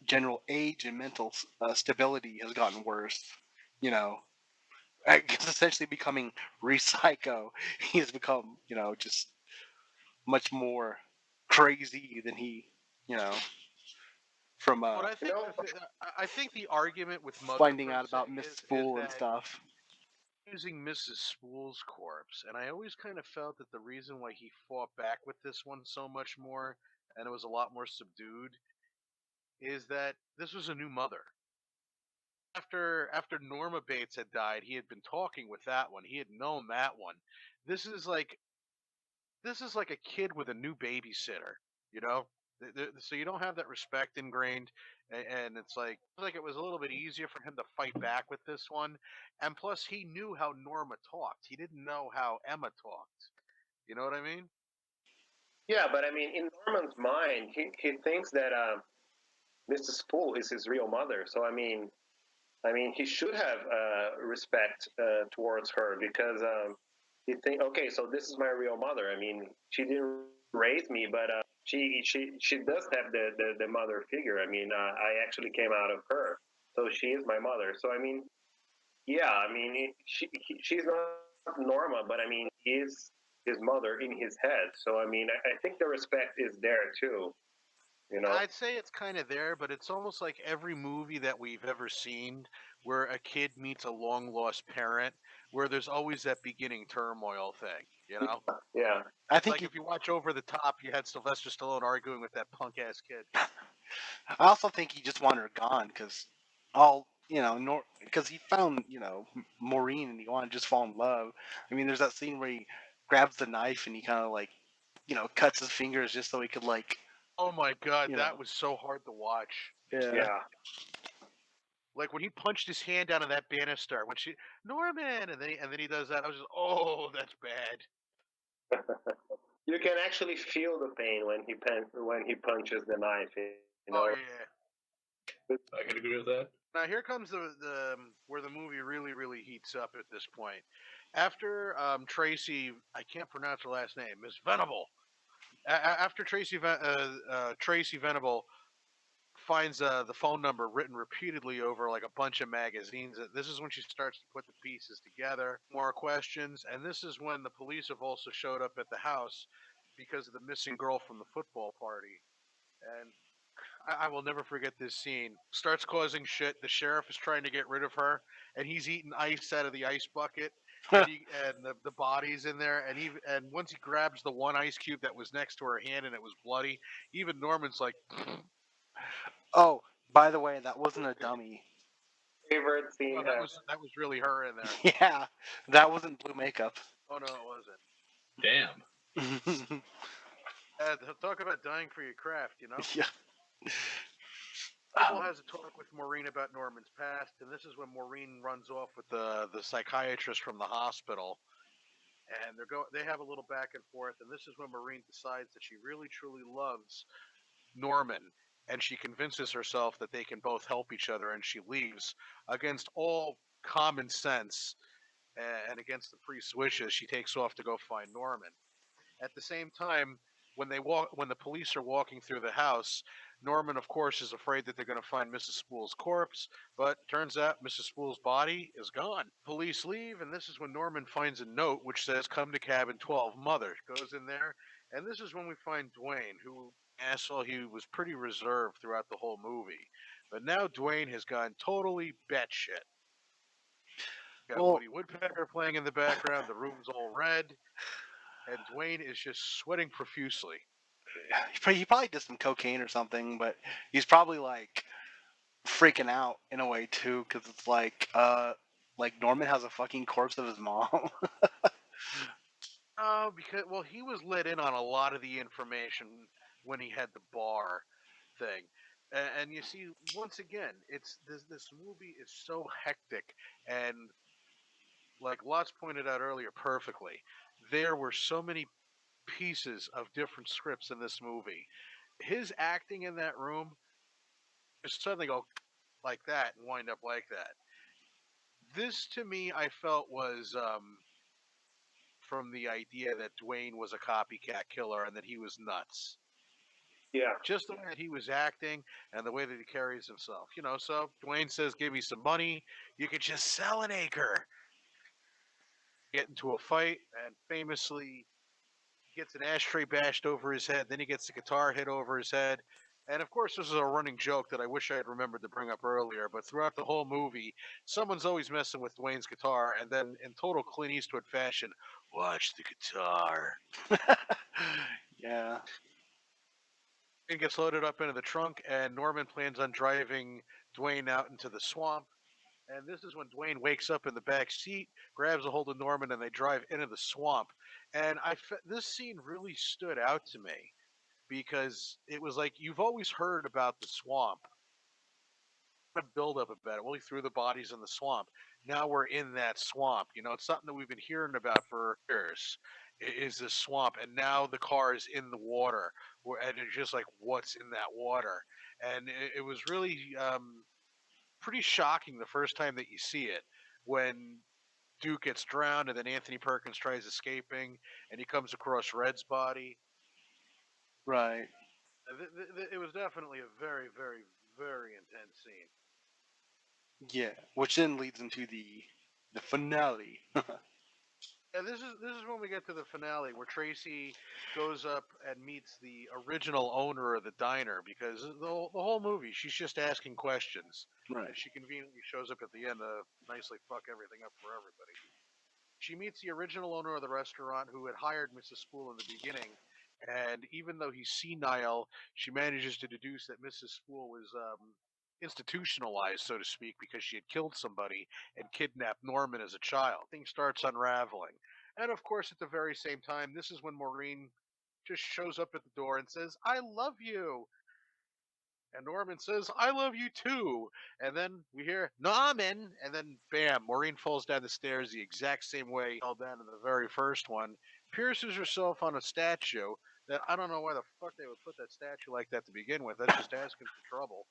general age and mental stability has gotten worse. You know, it's essentially becoming re-psycho. He's become, just much more crazy than he, you know, from But You know, I think the argument with Mother finding per out se about Miss is Spool and that stuff. using Mrs. Spool's corpse, and I always kind of felt that the reason why he fought back with this one so much more, and it was a lot more subdued, is that this was a new mother. After Norma Bates had died, he had been talking with that one. He had known that one. This is like this is like a kid with a new babysitter, you know. So you don't have that respect ingrained, and it's like it was a little bit easier for him to fight back with this one. And plus, he knew how Norma talked. He didn't know how Emma talked. You know what I mean? yeah, but I mean, in Norman's mind, he thinks that Mrs. Spool is his real mother. So I mean, he should have respect towards her because he think, okay, so this is my real mother. I mean, she didn't raise me, but she does have the mother figure. I mean, I actually came out of her, so she is my mother. So I mean, yeah, I mean, she's not Norma, but I mean, he is his mother in his head. So I mean, I think the respect is there too. You know? I'd say it's kind of there, but it's almost like every movie that we've ever seen where a kid meets a long lost parent, where there's always that beginning turmoil thing, you know? Yeah. I It's think like if you watch Over the Top, you had Sylvester Stallone arguing with that punk ass kid. I also think he just wanted her gone because all because he found Maureen and he wanted to just fall in love. I mean, there's that scene where he grabs the knife and he kind of like cuts his fingers just so he could like Oh my god, you that know was so hard to watch. yeah. Yeah. Like when he punched his hand down on that banister, when she Norman, and then he does that. I was just, oh, that's bad. You can actually feel the pain when he punches the knife. You Oh know. yeah. I can agree with that. Now here comes the where the movie really heats up at this point. After Tracy, I can't pronounce her last name, Miss Venable. After Tracy Venable finds the phone number written repeatedly over like a bunch of magazines. This is when she starts to put the pieces together. More questions, and this is when the police have also showed up at the house because of the missing girl from the football party. And I will never forget this scene. Starts causing shit. The sheriff is trying to get rid of her, and he's eating ice out of the ice bucket. And the body's in there, and once he grabs the one ice cube that was next to her hand and it was bloody, even Norman's like, Oh, by the way, that wasn't a dummy. Favorite no, scene. that was really her in there. Yeah, that wasn't blue makeup. Oh no, it wasn't. Damn. Talk about dying for your craft, you know. Yeah. Venable has a talk with Maureen about Norman's past, and this is when Maureen runs off with the psychiatrist from the hospital, and they have a little back and forth, and this is when Maureen decides that she really truly loves Norman, and she convinces herself that they can both help each other, and she leaves against all common sense and against the priest's wishes. She takes off to go find Norman. At the same time, when the police are walking through the house, Norman, of course, is afraid that they're going to find Mrs. Spool's corpse, but turns out Mrs. Spool's body is gone. Police leave, and this is when Norman finds a note which says, "Come to cabin 12, mother." Goes in there, and this is when we find Dwayne, who, asshole, he was pretty reserved throughout the whole movie. But now Dwayne has gone totally batshit. Got Well, Woody Woodpecker playing in the background, the room's all red, and Dwayne is just sweating profusely. he probably did some cocaine or something, but he's probably like freaking out in a way too, because it's like Norman has a fucking corpse of his mom. Oh, because he was let in on a lot of the information when he had the bar thing. And you see, once again, it's this movie is so hectic, and like Lots pointed out earlier perfectly, there were so many pieces of different scripts in this movie. His acting in that room just suddenly go like that and wind up like that. This to me, I felt was from the idea that Dwayne was a copycat killer and that he was nuts. Yeah. Just the way that he was acting and the way that he carries himself. So Dwayne says, "Give me some money. You could just sell an acre." Get into a fight and famously gets an ashtray bashed over his head. Then he gets the guitar hit over his head. And of course, this is a running joke that I wish I had remembered to bring up earlier. But throughout the whole movie, someone's always messing with Dwayne's guitar. And then, in total Clint Eastwood fashion, watch the guitar. Yeah. It gets loaded up into the trunk, and Norman plans on driving Dwayne out into the swamp. And this is when Dwayne wakes up in the back seat, grabs a hold of Norman, and they drive into the swamp. And this scene really stood out to me because it was like you've always heard about the swamp, a build up about it. Well, he threw the bodies in the swamp. Now we're in that swamp. It's something that we've been hearing about for years. Is this swamp, and now the car is in the water, and it's just like what's in that water, and it was really pretty shocking the first time that you see it when Duke gets drowned and then Anthony Perkins tries escaping and he comes across Red's body. Right. It was definitely a very, very, very intense scene. Yeah. Which then leads into the finale. And this is when we get to the finale where Tracy goes up and meets the original owner of the diner because the whole movie she's just asking questions. Right. And she conveniently shows up at the end to nicely fuck everything up for everybody. She meets the original owner of the restaurant who had hired Mrs. Spool in the beginning, and even though he's senile, she manages to deduce that Mrs. Spool was institutionalized, so to speak, because she had killed somebody and kidnapped Norman as a child. Things starts unraveling. And of course, at the very same time, this is when Maureen just shows up at the door and says, "I love you." And Norman says, "I love you too." And then we hear, "Norman." And then, bam, Maureen falls down the stairs the exact same way she fell down in the very first one, pierces herself on a statue that I don't know why the fuck they would put that statue like that to begin with. That's just asking for trouble.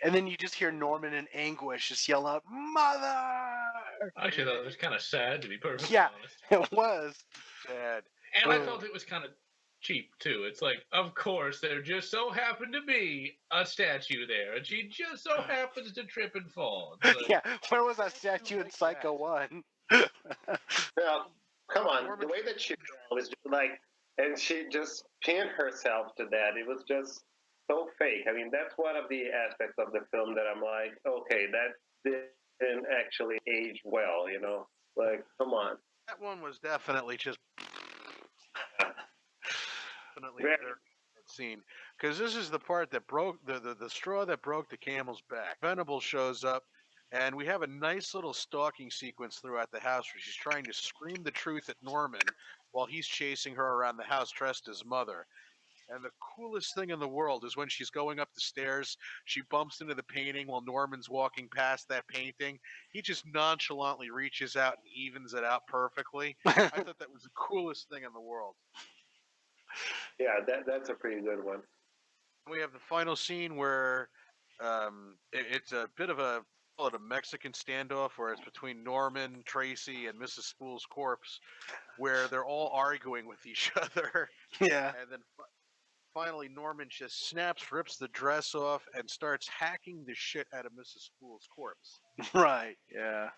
And then you just hear Norman in anguish just yell out, "Mother!" I actually thought it was kind of sad, to be perfectly Yeah, honest. it was. Sad. And I felt it was kind of cheap, too. It's like, of course, there just so happened to be a statue there, and she just so happens to trip and fall. It's like, Yeah, where was that statue in like Psycho 1? Well, come on. Norman- The way that she was just like, and she just pinned herself to that. It was just so fake. I mean, that's one of the aspects of the film that I'm like, okay, that didn't actually age well. Like, come on. That one was definitely just definitely Very- a very bad scene because this is the part that broke the straw that broke the camel's back. Venable shows up, and we have a nice little stalking sequence throughout the house where she's trying to scream the truth at Norman while he's chasing her around the house dressed as Mother. And the coolest thing in the world is when she's going up the stairs, she bumps into the painting while Norman's walking past that painting. He just nonchalantly reaches out and evens it out perfectly. I thought that was the coolest thing in the world. Yeah, that's a pretty good one. We have the final scene where it's a bit of call it a Mexican standoff where it's between Norman, Tracy, and Mrs. Spool's corpse, where they're all arguing with each other. Yeah. And then finally, Norman just snaps, rips the dress off, and starts hacking the shit out of Mrs. Spool's corpse. Right, yeah.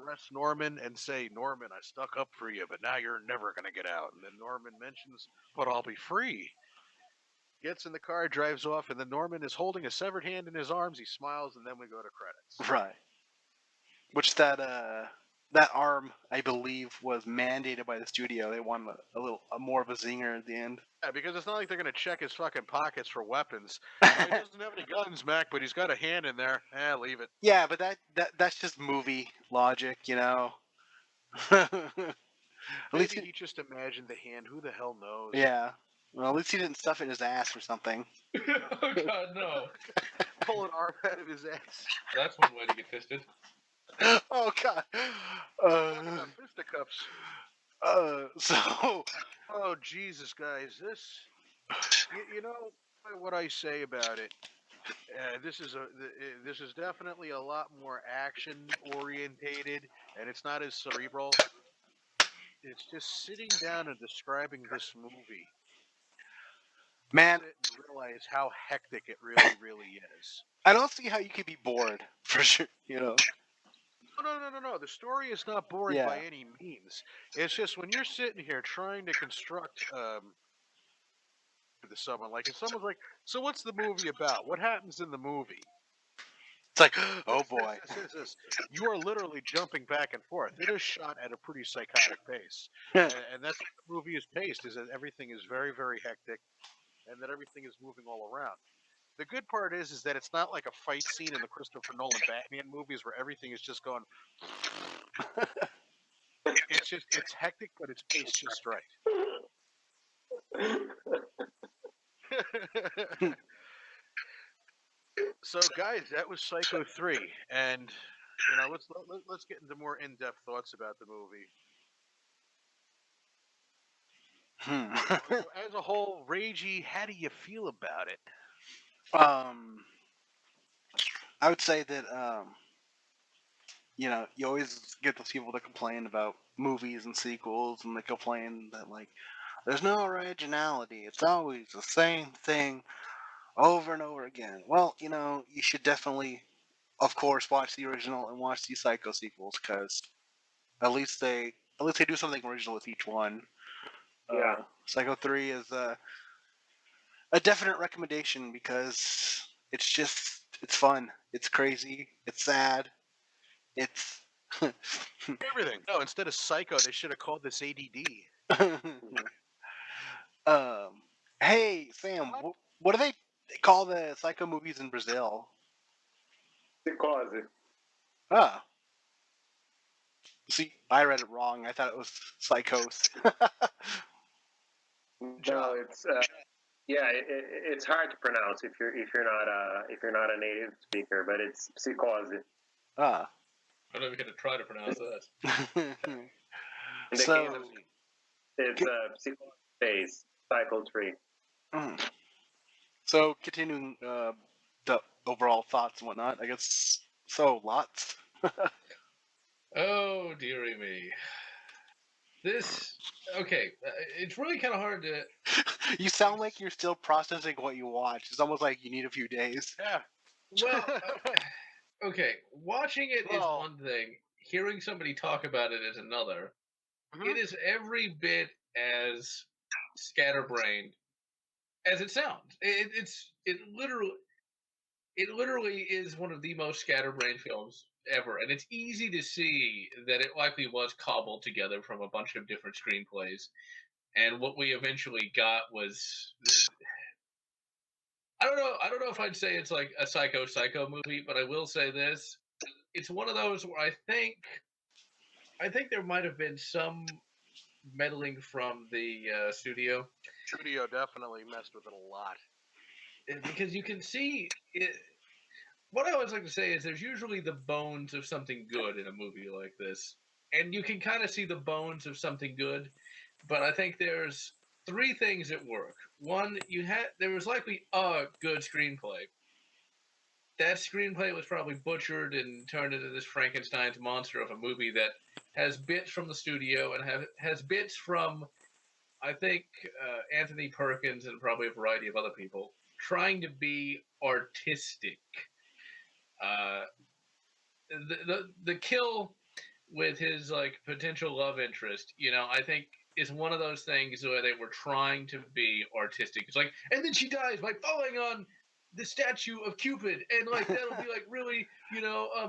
Arrest Norman and say, "Norman, I stuck up for you, but now you're never going to get out." And then Norman mentions, "But I'll be free." Gets in the car, drives off, and then Norman is holding a severed hand in his arms. He smiles, and then we go to credits. Right. Which that arm, I believe, was mandated by the studio. They wanted a more of a zinger at the end. Yeah, because it's not like they're going to check his fucking pockets for weapons. He doesn't have any guns, Mac, but he's got a hand in there. Leave it. Yeah, but that's just movie logic, At least Maybe he just imagined the hand. Who the hell knows? yeah. Well, at least he didn't stuff it in his ass or something. Oh God, no! Pull an arm out of his ass. That's one way to get fisted. Oh God. Talking Uh, about fisticuffs. so Oh Jesus, guys, you know what I say about it. This is definitely a lot more action orientated, and it's not as cerebral. It's just sitting down and describing this movie. man, Sit and realize how hectic it really, really is. I don't see how you could be bored for sure. You know. No. The story is not boring by Yeah. any means. It's just when you're sitting here trying to construct to someone, like if someone's like, "So what's the movie about? What happens in the movie?" It's like, oh boy. This. You are literally jumping back and forth. It is shot at a pretty psychotic pace, and that's what the movie is paced. Is that everything is very, very hectic, and that everything is moving all around. The good part is that it's not like a fight scene in the Christopher Nolan Batman movies where everything is just going. It's hectic, but it's paced just right. So, guys, that was Psycho 3, and let's get into more in-depth thoughts about the movie. So as a whole, Ragey, how do you feel about it? I would say that you always get those people that complain about movies and sequels, and they complain that like there's no originality. It's always the same thing over and over again. Well, you should definitely, of course, watch the original and watch the Psycho sequels because at least they do something original with each one. Yeah. Psycho 3 is a definite recommendation because it's fun, it's crazy, it's sad, it's Everything. No, instead of Psycho, they should have called this ADD. um. Hey Sam, what do they call the Psycho movies in Brazil? Because Ah, see, I read it wrong. I thought it was Psychos. no, it's yeah, it's hard to pronounce if you're not a native speaker, but it's psychose. Ah. I'm not even going to try to pronounce that. In the So, case of it's psychose phase, cycle 3. so continuing the overall thoughts and whatnot, I guess. So lots. Oh, dearie me. This, okay, it's really kind of hard to. You sound like you're still processing what you watched. It's almost like you need a few days. Yeah. Well, okay, watching it is Well- one thing. Hearing somebody talk about it is another. Mhm. It is every bit as scatterbrained as it sounds. It literally is one of the most scatterbrained films ever, and it's easy to see that it likely was cobbled together from a bunch of different screenplays. And what we eventually got was, I don't know if I'd say it's like a psycho movie, but I will say this: it's one of those where I think there might have been some meddling from the studio. Studio definitely messed with it a lot. Because you can see it. What I always like to say is there's usually the bones of something good in a movie like this, and you can kind of see the bones of something good. But I think there's three things at work. One, there was likely a good screenplay. That screenplay was probably butchered and turned into this Frankenstein's monster of a movie that has bits from the studio and has bits from, I think, Anthony Perkins and probably a variety of other people trying to be artistic. Uh, the kill with his like potential love interest, I think is one of those things where they were trying to be artistic. It's like, and then she dies by falling on the statue of Cupid, and like that'll be like really,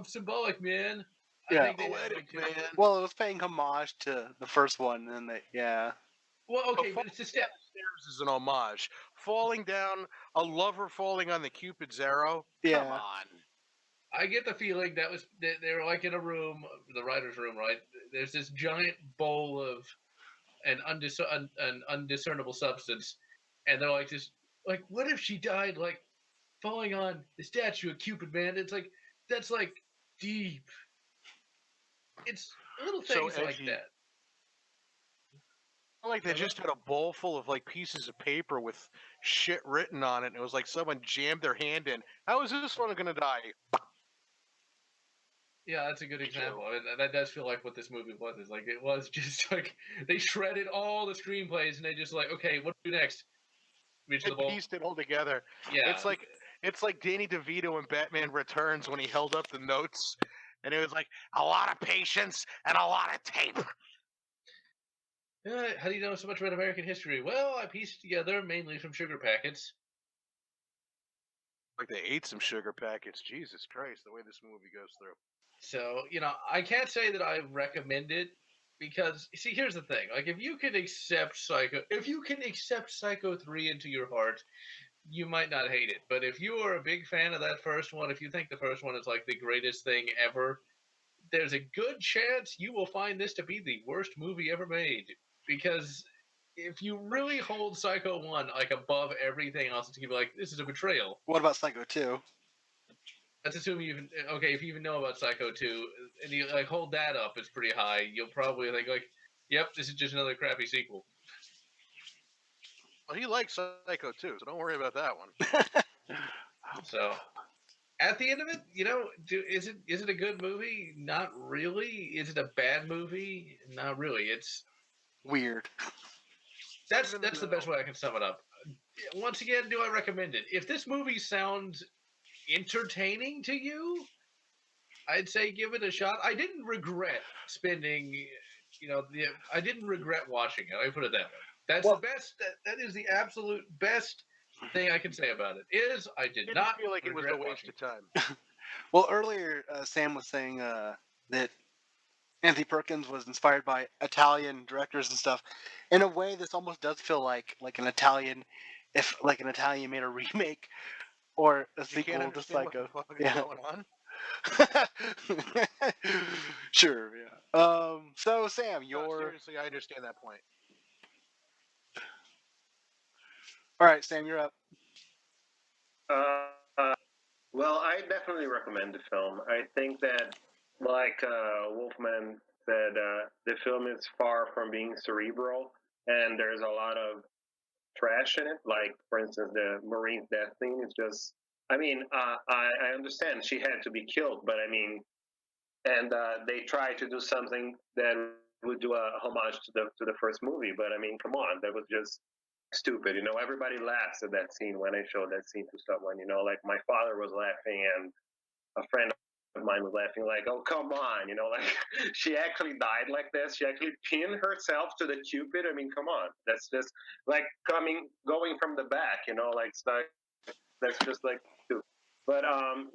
symbolic, man. Yeah. I think they Poetic, had, like, man. Well, it was paying homage to the first one, and yeah. well, okay, Before but it's a step. Stairs is an homage. Falling down, a lover falling on the Cupid's arrow. Yeah. Come on. I get the feeling that they're like in a room, the writer's room, right? There's this giant bowl of an undiscernible substance, and they're like just like, what if she died like falling on the statue of Cupid, man? It's like that's like deep. It's little So things like edgy. that. Like they just had a bowl full of like pieces of paper with shit written on it, and it was like someone jammed their hand in. How is this one gonna die? Yeah, that's a good example. I mean, that does feel like what this movie was. Is like it was just like they shredded all the screenplays and they just like, okay, what do we do next? Reach They the ball. pieced it all together. Yeah, It's like Danny DeVito in Batman Returns when he held up the notes, and it was like a lot of patience and a lot of tape. How do you know so much about American history? Well, I pieced it together mainly from sugar packets. Like they ate some sugar packets. Jesus Christ, the way this movie goes through. So, I can't say that I recommend it because see, here's the thing. Like if you can accept Psycho 3 into your heart, you might not hate it. But if you are a big fan of that first one, if you think the first one is like the greatest thing ever, there's a good chance you will find this to be the worst movie ever made. Because if you really hold Psycho 1 like above everything else, it's gonna be like, this is a betrayal. What about Psycho 2? Let's assume you even if you even know about Psycho 2 and you like hold that up, it's pretty high. You'll probably think like, yep, this is just another crappy sequel. Well, he likes Psycho too, so don't worry about that one. So at the end of it, is it a good movie? Not really. Is it a bad movie? Not really. It's Weird. that's the best way I can sum it up. Once again, do I recommend it? If this movie sounds entertaining to you, I'd say give it a shot. I didn't regret spending, I didn't regret watching it. I put it that way. That's the best. That is the absolute best thing I can say about it. Is I did not feel like it was a waste watching of time. Well, earlier Sam was saying that Anthony Perkins was inspired by Italian directors and stuff. In a way, this almost does feel like an Italian, if like an Italian made a remake or a You can't sequel to understand Psycho. what the fuck is going on. Sure, yeah. So Sam, No, seriously, I understand that point. all right. Sam, you're up. Well, I definitely recommend the film. I think that, like Wolfman said, the film is far from being cerebral, and there's a lot of trash in it. Like, for instance, the Marine's death scene is just. I mean, I understand she had to be killed, but I mean, and they tried to do something that would do a homage to the first movie, but I mean, come on, that was just stupid. Everybody laughs at that scene when I showed that scene to someone. Like my father was laughing and a friend of mine was laughing, like, "Oh, come on!" Like she actually died like this. She actually pinned herself to the Cupid. I mean, come on, that's just like going from the back. Like it's not, that's just like stupid. But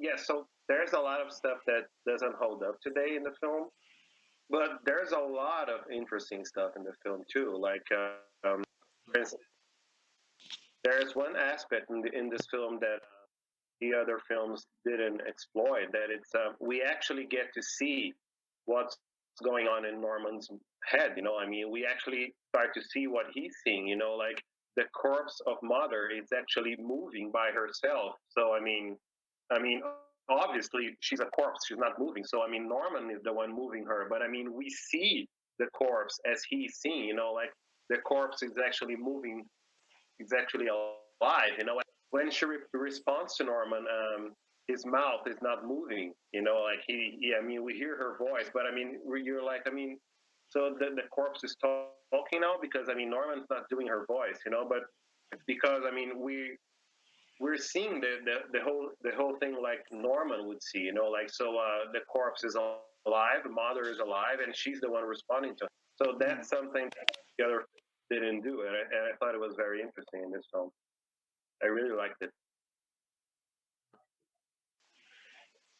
yeah, so there's a lot of stuff that doesn't hold up today in the film. But there's a lot of interesting stuff in the film too. Like, for instance, there's one aspect in this film that the other films didn't exploit. That it's we actually get to see what's going on in Norman's head. I mean, we actually start to see what he's seeing. Like the corpse of Mother is actually moving by herself. So I mean, obviously she's a corpse. She's not moving. So I mean, Norman is the one moving her. But I mean, we see the corpse as he's seeing. Like the corpse is actually moving. It's actually alive. When she responds to Norman, his mouth is not moving. Like I mean, we hear her voice, but I mean, you're like, I mean, so the corpse is talking now because I mean, Norman's not doing her voice. But because I mean, we're seeing the whole thing like Norman would see. Like so, the corpse is alive, the mother is alive, and she's the one responding to it. So that's something that the other didn't do, and I thought it was very interesting in this film. I really liked it.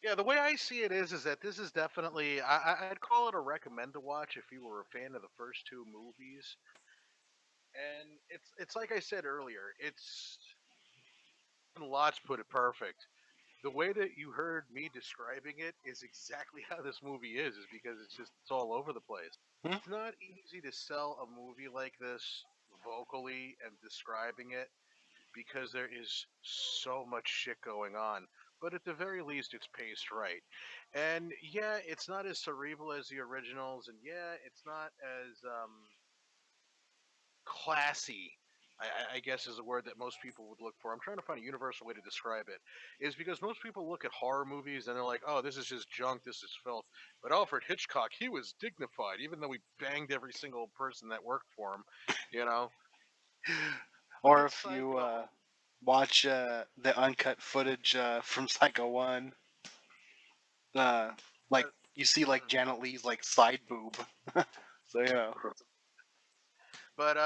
Yeah, the way I see it is that this is definitely I'd call it a recommend to watch if you were a fan of the first two movies. And it's like I said earlier, it's and Lots put it perfect. The way that you heard me describing it is exactly how this movie is because it's all over the place. Hmm? It's not easy to sell a movie like this vocally and describing it because there is so much shit going on. But at the very least, it's paced right. And yeah, it's not as cerebral as the originals, and yeah, it's not as classy. I guess is a word that most people would look for. I'm trying to find a universal way to describe it. Is because most people look at horror movies and they're like, "Oh, this is just junk. This is filth." But Alfred Hitchcock, he was dignified, even though he banged every single person that worked for him. You know. Look Or at if you Psycho. watch the uncut footage from Psycho 1, uh, like you see like Mm. Janet Leigh's like side boob. So yeah. But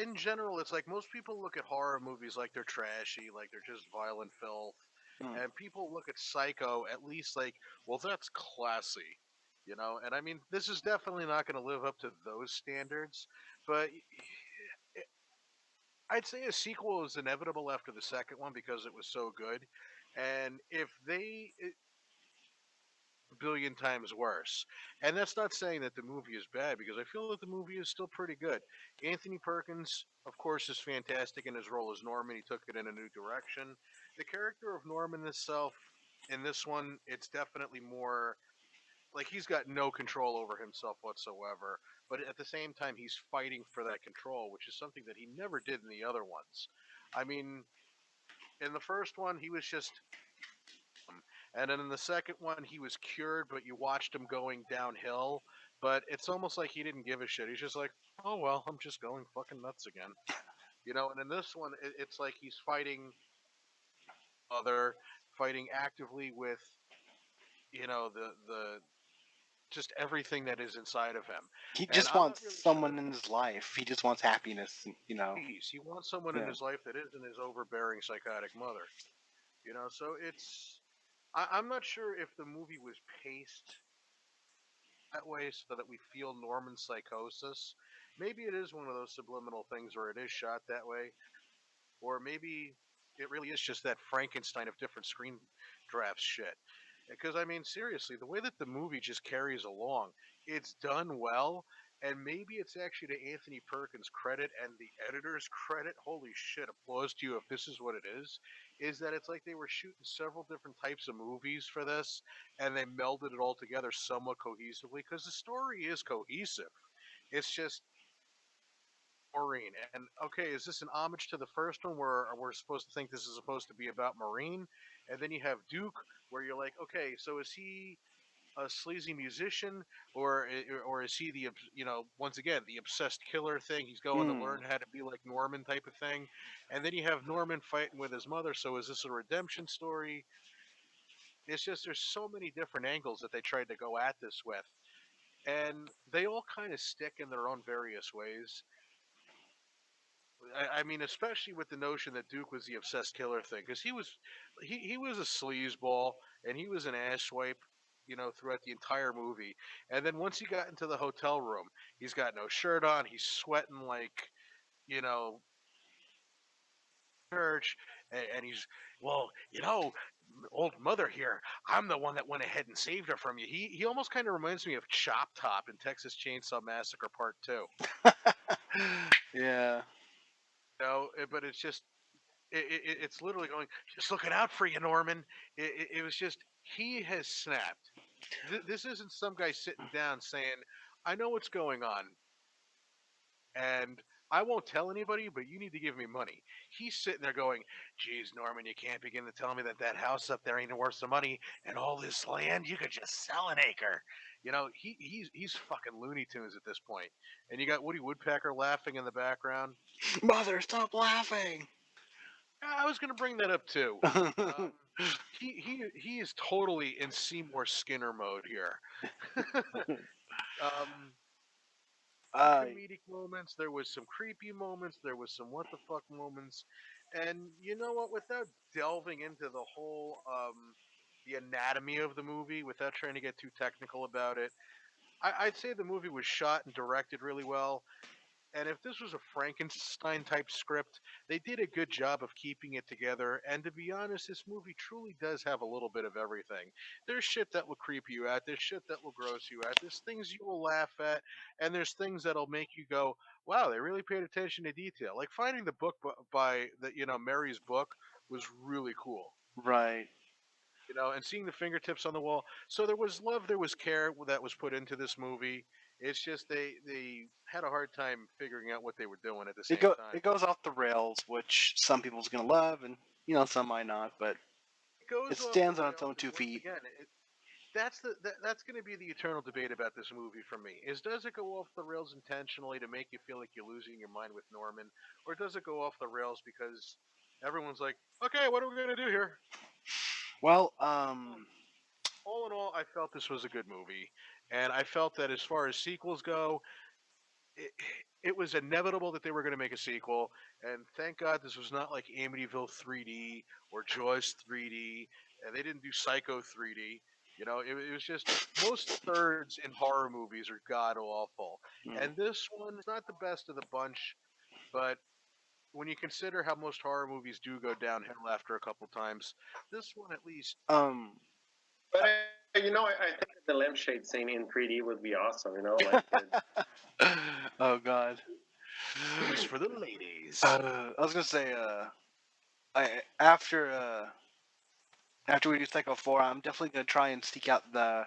in general, it's like most people look at horror movies like they're trashy, like they're just violent filth, Mm. and people look at Psycho at least like, well, that's classy, you know. And I mean, this is definitely not going to live up to those standards, but I'd say a sequel is inevitable after the second one because it was so good. And if they billion times worse. And that's not saying that the movie is bad because I feel that the movie is still pretty good. Anthony Perkins, of course, is fantastic in his role as Norman. He took it in a new direction. The character of Norman itself in this one, it's definitely more like he's got no control over himself whatsoever. But at the same time, he's fighting for that control, which is something that he never did in the other ones. I mean, in the first one, he was just and then in the second one, he was cured, but you watched him going downhill. But it's almost like he didn't give a shit. He's just like, oh well, I'm just going fucking nuts again, you know. And in this one, it's like he's fighting other, fighting actively with, you know, the just everything that is inside of him. He And just I'm not wants really sure. someone in his life. He just wants happiness, you know. Peace. He wants someone in Yeah. his life that isn't his overbearing psychotic mother. You know, so it's. I'm not sure if the movie was paced that way so that we feel Norman's psychosis. Maybe it is one of those subliminal things where it is shot that way, or maybe it really is just that Frankenstein of different screen drafts shit. Because I mean, seriously, the way that the movie just carries along, it's done well, and maybe it's actually to Anthony Perkins' credit and the editor's credit. Holy shit! Applause to you if this is what it is. Is that it's like they were shooting several different types of movies for this, and they melded it all together somewhat cohesively. Because the story is cohesive. It's just Maureen. And okay, is this an homage to the first one where we're supposed to think this is supposed to be about Maureen? And then you have Duke, where you're like, okay, so is he a sleazy musician, or is he the once again the obsessed killer thing? He's going to Mm. learn how to be like Norman type of thing. And then you have Norman fighting with his mother. So is this a redemption story? It's just there's so many different angles that they tried to go at this with, and they all kind of stick in their own various ways. I mean, especially with the notion that Duke was the obsessed killer thing, because he was a sleazeball and he was an asswipe, you know, throughout the entire movie. And then once he got into the hotel room, he's got no shirt on, he's sweating like, you know, church, and he's well, you know, old mother here. I'm the one that went ahead and saved her from you. He almost kind of reminds me of Chop Top in Texas Chainsaw Massacre Part Two. Yeah. You know, but it's just it's literally going, just looking out for you, Norman. It was just, he has snapped. This isn't some guy sitting down saying, I know what's going on, and I won't tell anybody, but you need to give me money. He's sitting there going, geez, Norman, you can't begin to tell me that that house up there ain't worth some money, and all this land, you could just sell an acre. You know, he's fucking Looney Tunes at this point. And you got Woody Woodpecker laughing in the background. Mother, stop laughing. I was going to bring that up too. Um, he is totally in Seymour Skinner mode here. um, some uh, comedic moments, there was some creepy moments, there was some what the fuck moments, and you know what? Without delving into the whole the anatomy of the movie, without trying to get too technical about it, I'd say the movie was shot and directed really well. And if this was a Frankenstein type script, they did a good job of keeping it together. And to be honest, this movie truly does have a little bit of everything. There's shit that will creep you out. There's shit that will gross you out. There's things you will laugh at, and there's things that'll make you go, "Wow, they really paid attention to detail." Like finding the book by the Mary's book was really cool. Right. And seeing the fingertips on the wall. So there was love, there was care that was put into this movie. It's just they had a hard time figuring out what they were doing at the same time. It goes off the rails, which some people's gonna love, and some might not. But It goes it off stands the on its rails, own and two once feet. again, that's going to be the eternal debate about this movie for me. Is does it go off the rails intentionally to make you feel like you're losing your mind with Norman, or does it go off the rails because everyone's like, okay, what are we going to do here? Well, All in all, I felt this was a good movie, and I felt that as far as sequels go, it, it was inevitable that they were going to make a sequel, and thank God this was not like Amityville 3D or Jaws 3D, and they didn't do Psycho 3D. It was just most thirds in horror movies are god awful, and this one's not the best of the bunch, but when you consider how most horror movies do go downhill after a couple times, this one at least. But I think the lampshade scene in 3D would be awesome. Like oh God. It was for the ladies. I was gonna say, after we do Psycho 4, I'm definitely gonna try and seek out the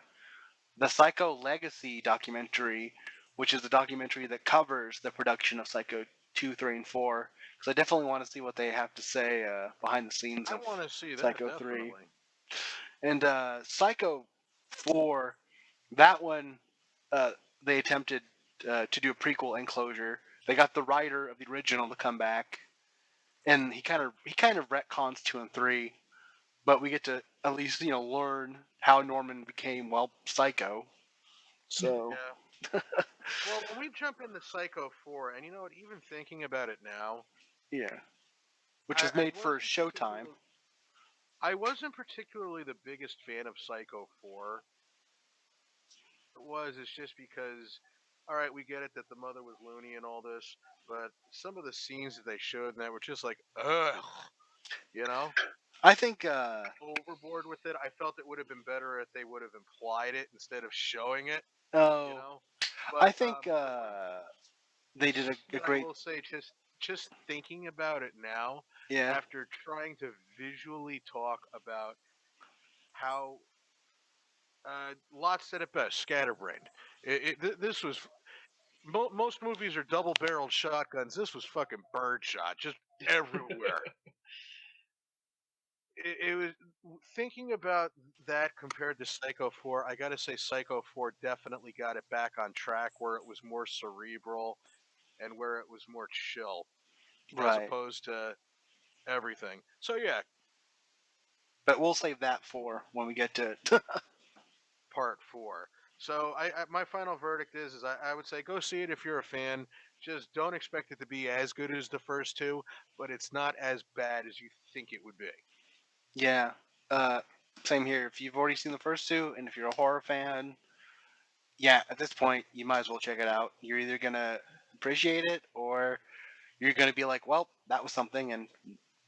Psycho Legacy documentary, which is a documentary that covers the production of Psycho 2, 3, and 4. Because I definitely want to see what they have to say behind the scenes I of want to see that, Psycho definitely. 3. And Psycho 4, that one, they attempted to do a prequel enclosure. They got the writer of the original to come back, and he kind of retcons 2 and 3, but we get to at least learn how Norman became Psycho. So yeah. Well, when we jump into Psycho 4, and even thinking about it now, yeah, which was made for Showtime. I wasn't particularly the biggest fan of Psycho 4. It's just because, all right, we get it that the mother was loony and all this, but some of the scenes that they showed in that were just like, ugh, I think overboard with it. I felt it would have been better if they would have implied it instead of showing it. Oh, But, I think they did a great. I will say, just thinking about it now, Yeah. after trying to visually talk about how Lott said it best, scatterbrained. This was most movies are double-barreled shotguns. This was fucking birdshot, just everywhere. It was thinking about that compared to Psycho 4. I gotta say, Psycho 4 definitely got it back on track, where it was more cerebral and where it was more chill, as opposed to everything. So yeah, but we'll save that for when we get to it. part 4. So my final verdict is I would say go see it if you're a fan. Just don't expect it to be as good as the first two, but it's not as bad as you think it would be. Yeah. Same here. If you've already seen the first two, and if you're a horror fan, yeah, at this point you might as well check it out. You're either gonna appreciate it, or you're gonna be like, "Well, that was something," and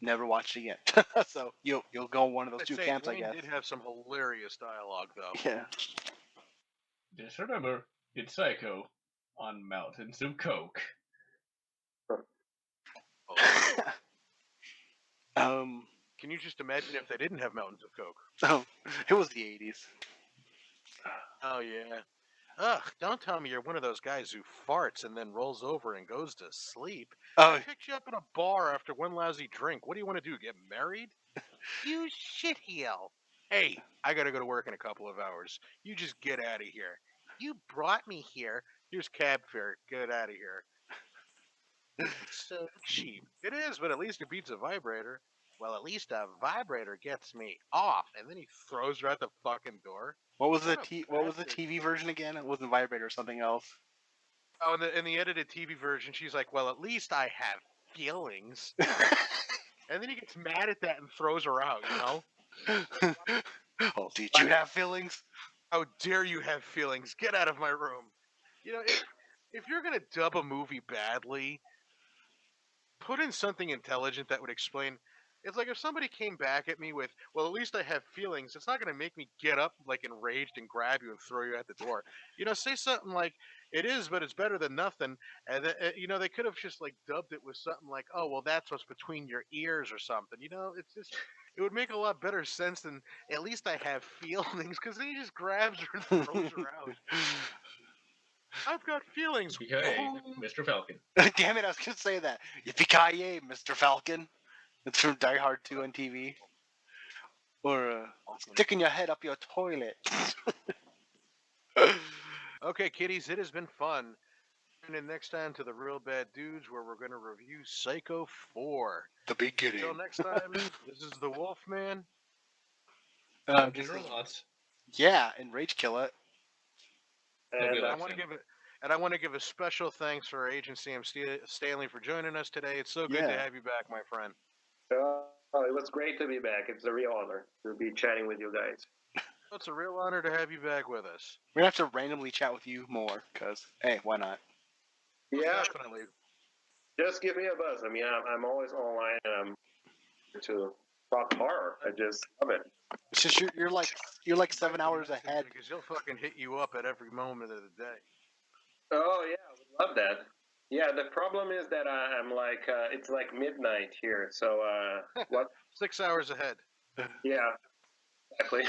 never watch it again. So you'll go one of those two camps, Wayne I guess. Did have some hilarious dialogue though. Yeah. Just remember, it's Psycho on mountains of coke. Can you just imagine if they didn't have mountains of coke? Oh, it was the 80s. Oh yeah. Ugh! Don't tell me you're one of those guys who farts and then rolls over and goes to sleep. Oh, I picked you up in a bar after one lousy drink. What do you want to do? Get married? You shitheel! Hey, I gotta go to work in a couple of hours. You just get out of here. You brought me here. Here's cab fare. Get out of here. It's so cheap. It is, but at least it beats a vibrator. Well, at least a vibrator gets me off, and then he throws her out the fucking door. What was the TV version again? It wasn't Vibrator or something else. Oh, in the edited TV version, she's like, "Well, at least I have feelings." And then he gets mad at that and throws her out. Oh, did you have feelings? How dare you have feelings? Get out of my room. if you're gonna dub a movie badly, put in something intelligent that would explain. It's like if somebody came back at me with, "Well, at least I have feelings." It's not going to make me get up like enraged and grab you and throw you at the door. Say something like, "It is, but it's better than nothing." And they could have just like dubbed it with something like, "Oh, well, that's what's between your ears" or something. It's just it would make a lot better sense than "At least I have feelings," because then he just grabs her and throws her out. I've got feelings. Yippee-ki-yay, Mr. Falcon. Damn it, I was gonna say that. Yippee-ki-yay, Mr. Falcon. It's from Die Hard 2 on TV. Or sticking your head up your toilet. Okay, kiddies, it has been fun. Tune in next time to the Real Bad Dudes, where we're going to review Psycho 4. The beginning. Until next time, this is the Wolfman. General Lots. Yeah, and Rage Kill It. Nobody And I likes want to him. give a special thanks for Agent Sam Stanley for joining us today. It's so good to have you back, my friend. It was great to be back. It's a real honor to be chatting with you guys. It's a real honor to have you back with us. We're gonna have to randomly chat with you more, because hey, why not? Yeah, Definitely. just give me a buzz. I mean, I'm always online and I'm to talk horror. I just love it. It's just you're like 7 hours ahead. Because he'll fucking hit you up at every moment of the day. Oh yeah, I would love that. Yeah, the problem is that I'm like it's like midnight here, so what? 6 hours ahead. Yeah, exactly.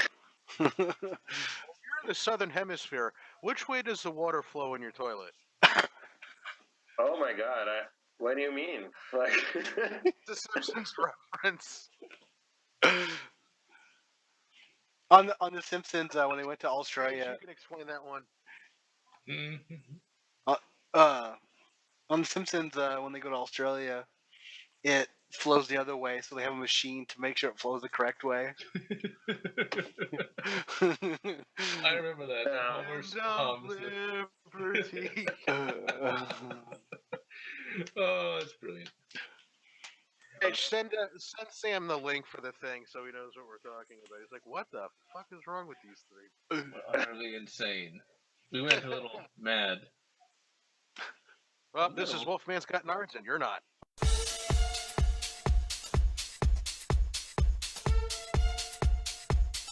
You're in the southern hemisphere. Which way does the water flow in your toilet? Oh my god, what do you mean? Like, It's a Simpsons reference. on the Simpsons, when they went to Australia, You can explain that one. on the Simpsons, when they go to Australia, it flows the other way, so they have a machine to make sure it flows the correct way. I remember that. Homer's hums. Liberty. Oh, that's brilliant. Hey, send Sam the link for the thing so he knows what we're talking about. He's like, what the fuck is wrong with these three? We're utterly insane. We went a little mad. Well, this is Wolfman's Got Nards, and you're not.